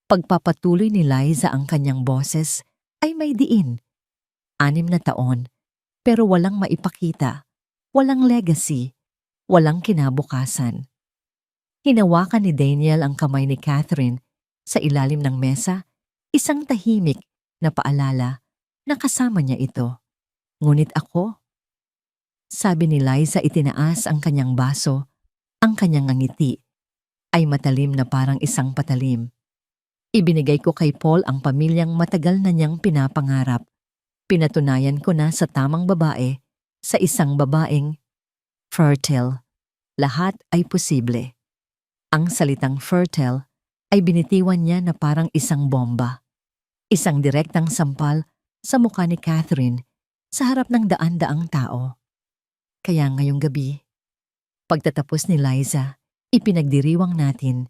pagpapatuloy ni Liza ang kanyang boses, ay may diin. 6 na taon, pero walang maipakita, walang legacy, walang kinabukasan. Hinawakan ni Daniel ang kamay ni Catherine sa ilalim ng mesa, isang tahimik na paalala na kasama niya ito. Ngunit ako, sabi ni Liza, itinaas ang kanyang baso, ang kanyang ngiti ay matalim na parang isang patalim. Ibinigay ko kay Paul ang pamilyang matagal na niyang pinapangarap. Pinatunayan ko na sa tamang babae, sa isang babaeng fertile. Lahat ay posible. Ang salitang fertile ay binitiwan niya na parang isang bomba. Isang direktang sampal sa mukha ni Catherine sa harap ng daan-daang tao. Kaya ngayong gabi, pagtatapos ni Liza, ipinagdiriwang natin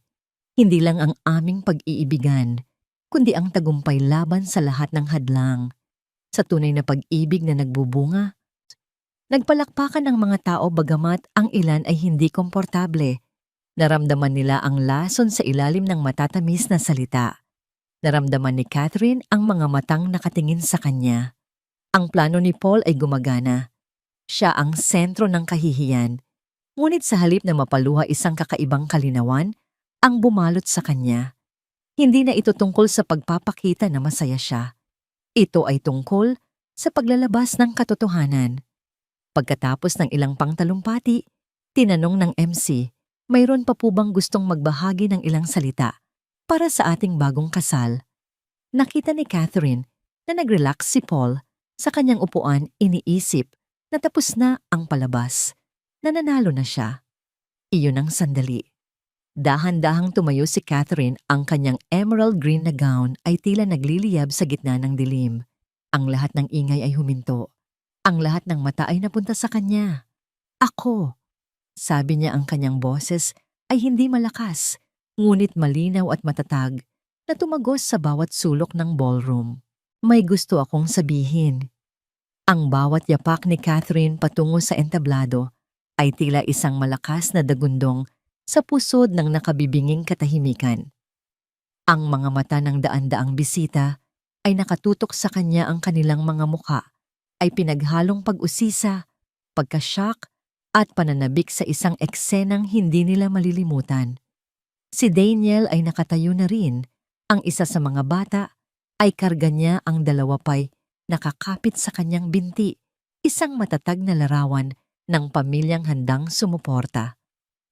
hindi lang ang aming pag-iibigan, kundi ang tagumpay laban sa lahat ng hadlang. Sa tunay na pag-ibig na nagbubunga, nagpalakpakan ng mga tao bagamat ang ilan ay hindi komportable. Naramdaman nila ang lason sa ilalim ng matatamis na salita. Naramdaman ni Catherine ang mga matang nakatingin sa kanya. Ang plano ni Paul ay gumagana. Siya ang sentro ng kahihiyan, ngunit sa halip na mapaluha isang kakaibang kalinawan, ang bumalot sa kanya. Hindi na ito tungkol sa pagpapakita na masaya siya. Ito ay tungkol sa paglalabas ng katotohanan. Pagkatapos ng ilang pangtalumpati, tinanong ng MC, mayroon pa po bang gustong magbahagi ng ilang salita para sa ating bagong kasal? Nakita ni Catherine na nag-relax si Paul sa kanyang upuan, iniisip na tapos na ang palabas, na nanalo na siya. Iyon ang sandali. Dahan-dahang tumayo si Catherine, ang kanyang emerald green na gown ay tila nagliliyab sa gitna ng dilim. Ang lahat ng ingay ay huminto. Ang lahat ng mata ay napunta sa kanya. Ako, sabi niya, ang kanyang boses ay hindi malakas, ngunit malinaw at matatag na tumagos sa bawat sulok ng ballroom. May gusto akong sabihin. Ang bawat yapak ni Catherine patungo sa entablado ay tila isang malakas na dagundong sa pusod ng nakabibinging katahimikan. Ang mga mata ng daan-daang bisita ay nakatutok sa kanya, ang kanilang mga mukha ay pinaghalong pag-usisa, pagka-shock at pananabik sa isang eksenang hindi nila malilimutan. Si Daniel ay nakatayo na rin. Ang isa sa mga bata ay karga niya, ang dalawa pa'y nakakapit sa kanyang binti, isang matatag na larawan ng pamilyang handang sumuporta.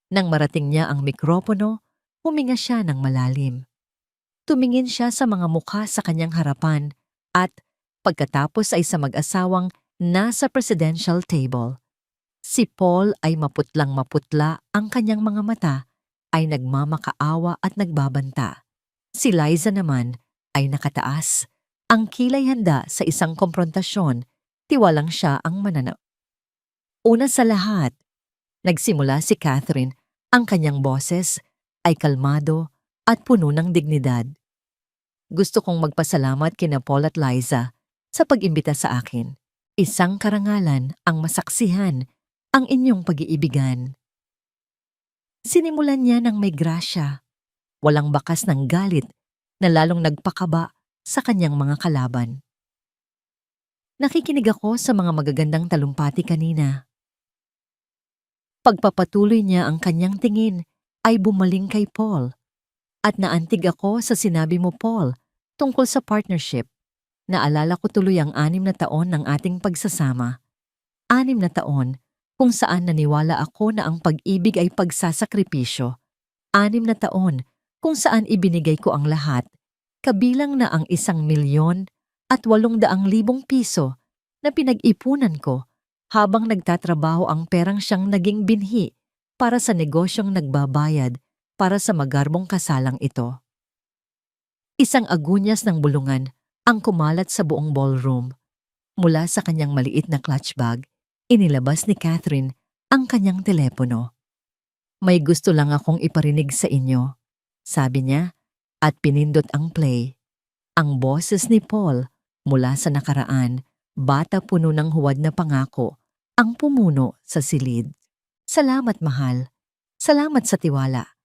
Nang marating niya ang mikropono, huminga siya ng malalim. Tumingin siya sa mga mukha sa kanyang harapan at pagkatapos ay sa mag-asawang nasa presidential table. Si Paul ay maputlang maputla, ang kanyang mga mata ay nagmamakaawa at nagbabanta. Si Liza naman ay nakataas, ang kilay handa sa isang komprontasyon, tiwalang siya ang mananaw. Una sa lahat, nagsimula si Catherine, ang kanyang boses ay kalmado at puno ng dignidad. Gusto kong magpasalamat kina Paul at Liza sa pag-imbita sa akin. Isang karangalan ang masaksihan ang inyong pag-iibigan. Sinimulan niya ng may grasya, walang bakas ng galit na lalong nagpakaba sa kanyang mga kalaban. Nakikinig ako sa mga magagandang talumpati kanina. Pagpapatuloy niya ang kanyang tingin ay bumaling kay Paul. At naantig ako sa sinabi mo, Paul, tungkol sa partnership. Naalala ko tuloy ang 6 na taon ng ating pagsasama. 6 na taon kung saan naniwala ako na ang pag-ibig ay pagsasakripisyo. 6 na taon kung saan ibinigay ko ang lahat, kabilang na ang 1,000,000 at 800,000 piso na pinag-ipunan ko habang nagtatrabaho ang perang siyang naging binhi para sa negosyong nagbabayad para sa magarbong kasalang ito. Isang agunyas ng bulungan ang kumalat sa buong ballroom. Mula sa kanyang maliit na clutch bag, inilabas ni Catherine ang kanyang telepono. May gusto lang akong iparinig sa inyo, sabi niya, at pinindot ang play. Ang boses ni Paul mula sa nakaraan, bata puno ng huwad na pangako, ang pumuno sa silid. Salamat, mahal. Salamat sa tiwala.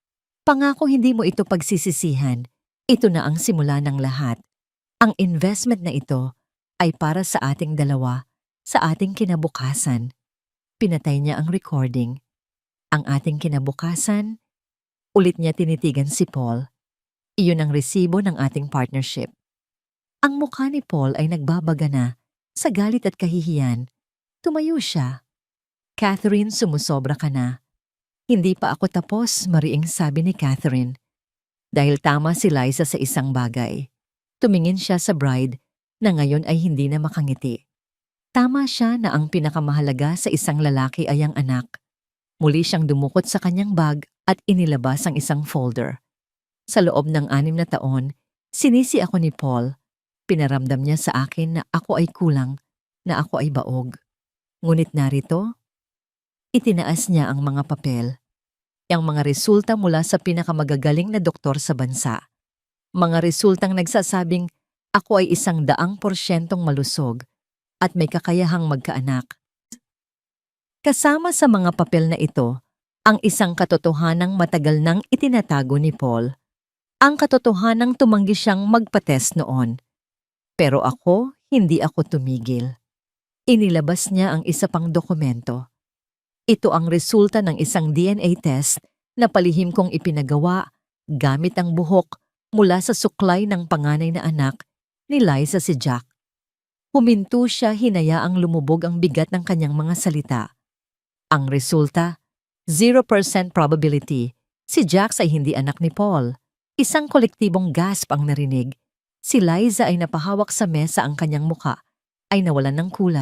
Pangako hindi mo ito pagsisisihan. Ito na ang simula ng lahat. Ang investment na ito ay para sa ating dalawa, sa ating kinabukasan. Pinatay niya ang recording. Ang ating kinabukasan, ulit niya tinitigan si Paul. Iyon ang resibo ng ating partnership. Ang mukha ni Paul ay nagbabaga na sa galit at kahihiyan. Tumayo siya. Catherine, sumusobra ka na. Hindi pa ako tapos, mariing sabi ni Catherine. Dahil tama si Liza sa isang bagay. Tumingin siya sa bride na ngayon ay hindi na makangiti. Tama siya na ang pinakamahalaga sa isang lalaki ay ang anak. Muli siyang dumukot sa kanyang bag at inilabas ang isang folder. Sa loob ng 6 na taon, sinisi ako ni Paul. Pinaramdam niya sa akin na ako ay kulang, na ako ay baog. Ngunit narito, itinaas niya ang mga papel. Ang mga resulta mula sa pinakamagagaling na doktor sa bansa. Mga resultang nagsasabing ako ay 100% malusog at may kakayahang magkaanak. Kasama sa mga papel na ito, ang isang katotohanang matagal nang itinatago ni Paul. Ang katotohanang tumanggi siyang magpa-test noon. Pero ako, hindi ako tumigil. Inilabas niya ang isa pang dokumento. Ito ang resulta ng isang DNA test na palihim kong ipinagawa gamit ang buhok mula sa suklay ng panganay na anak ni Liza, si Jack. Huminto siya, hinayaang lumubog ang bigat ng kanyang mga salita. Ang resulta, 0% probability. Si Jack ay hindi anak ni Paul. Isang kolektibong gasp ang narinig. Si Liza ay napahawak sa mesa, ang kanyang muka ay nawalan ng kulay.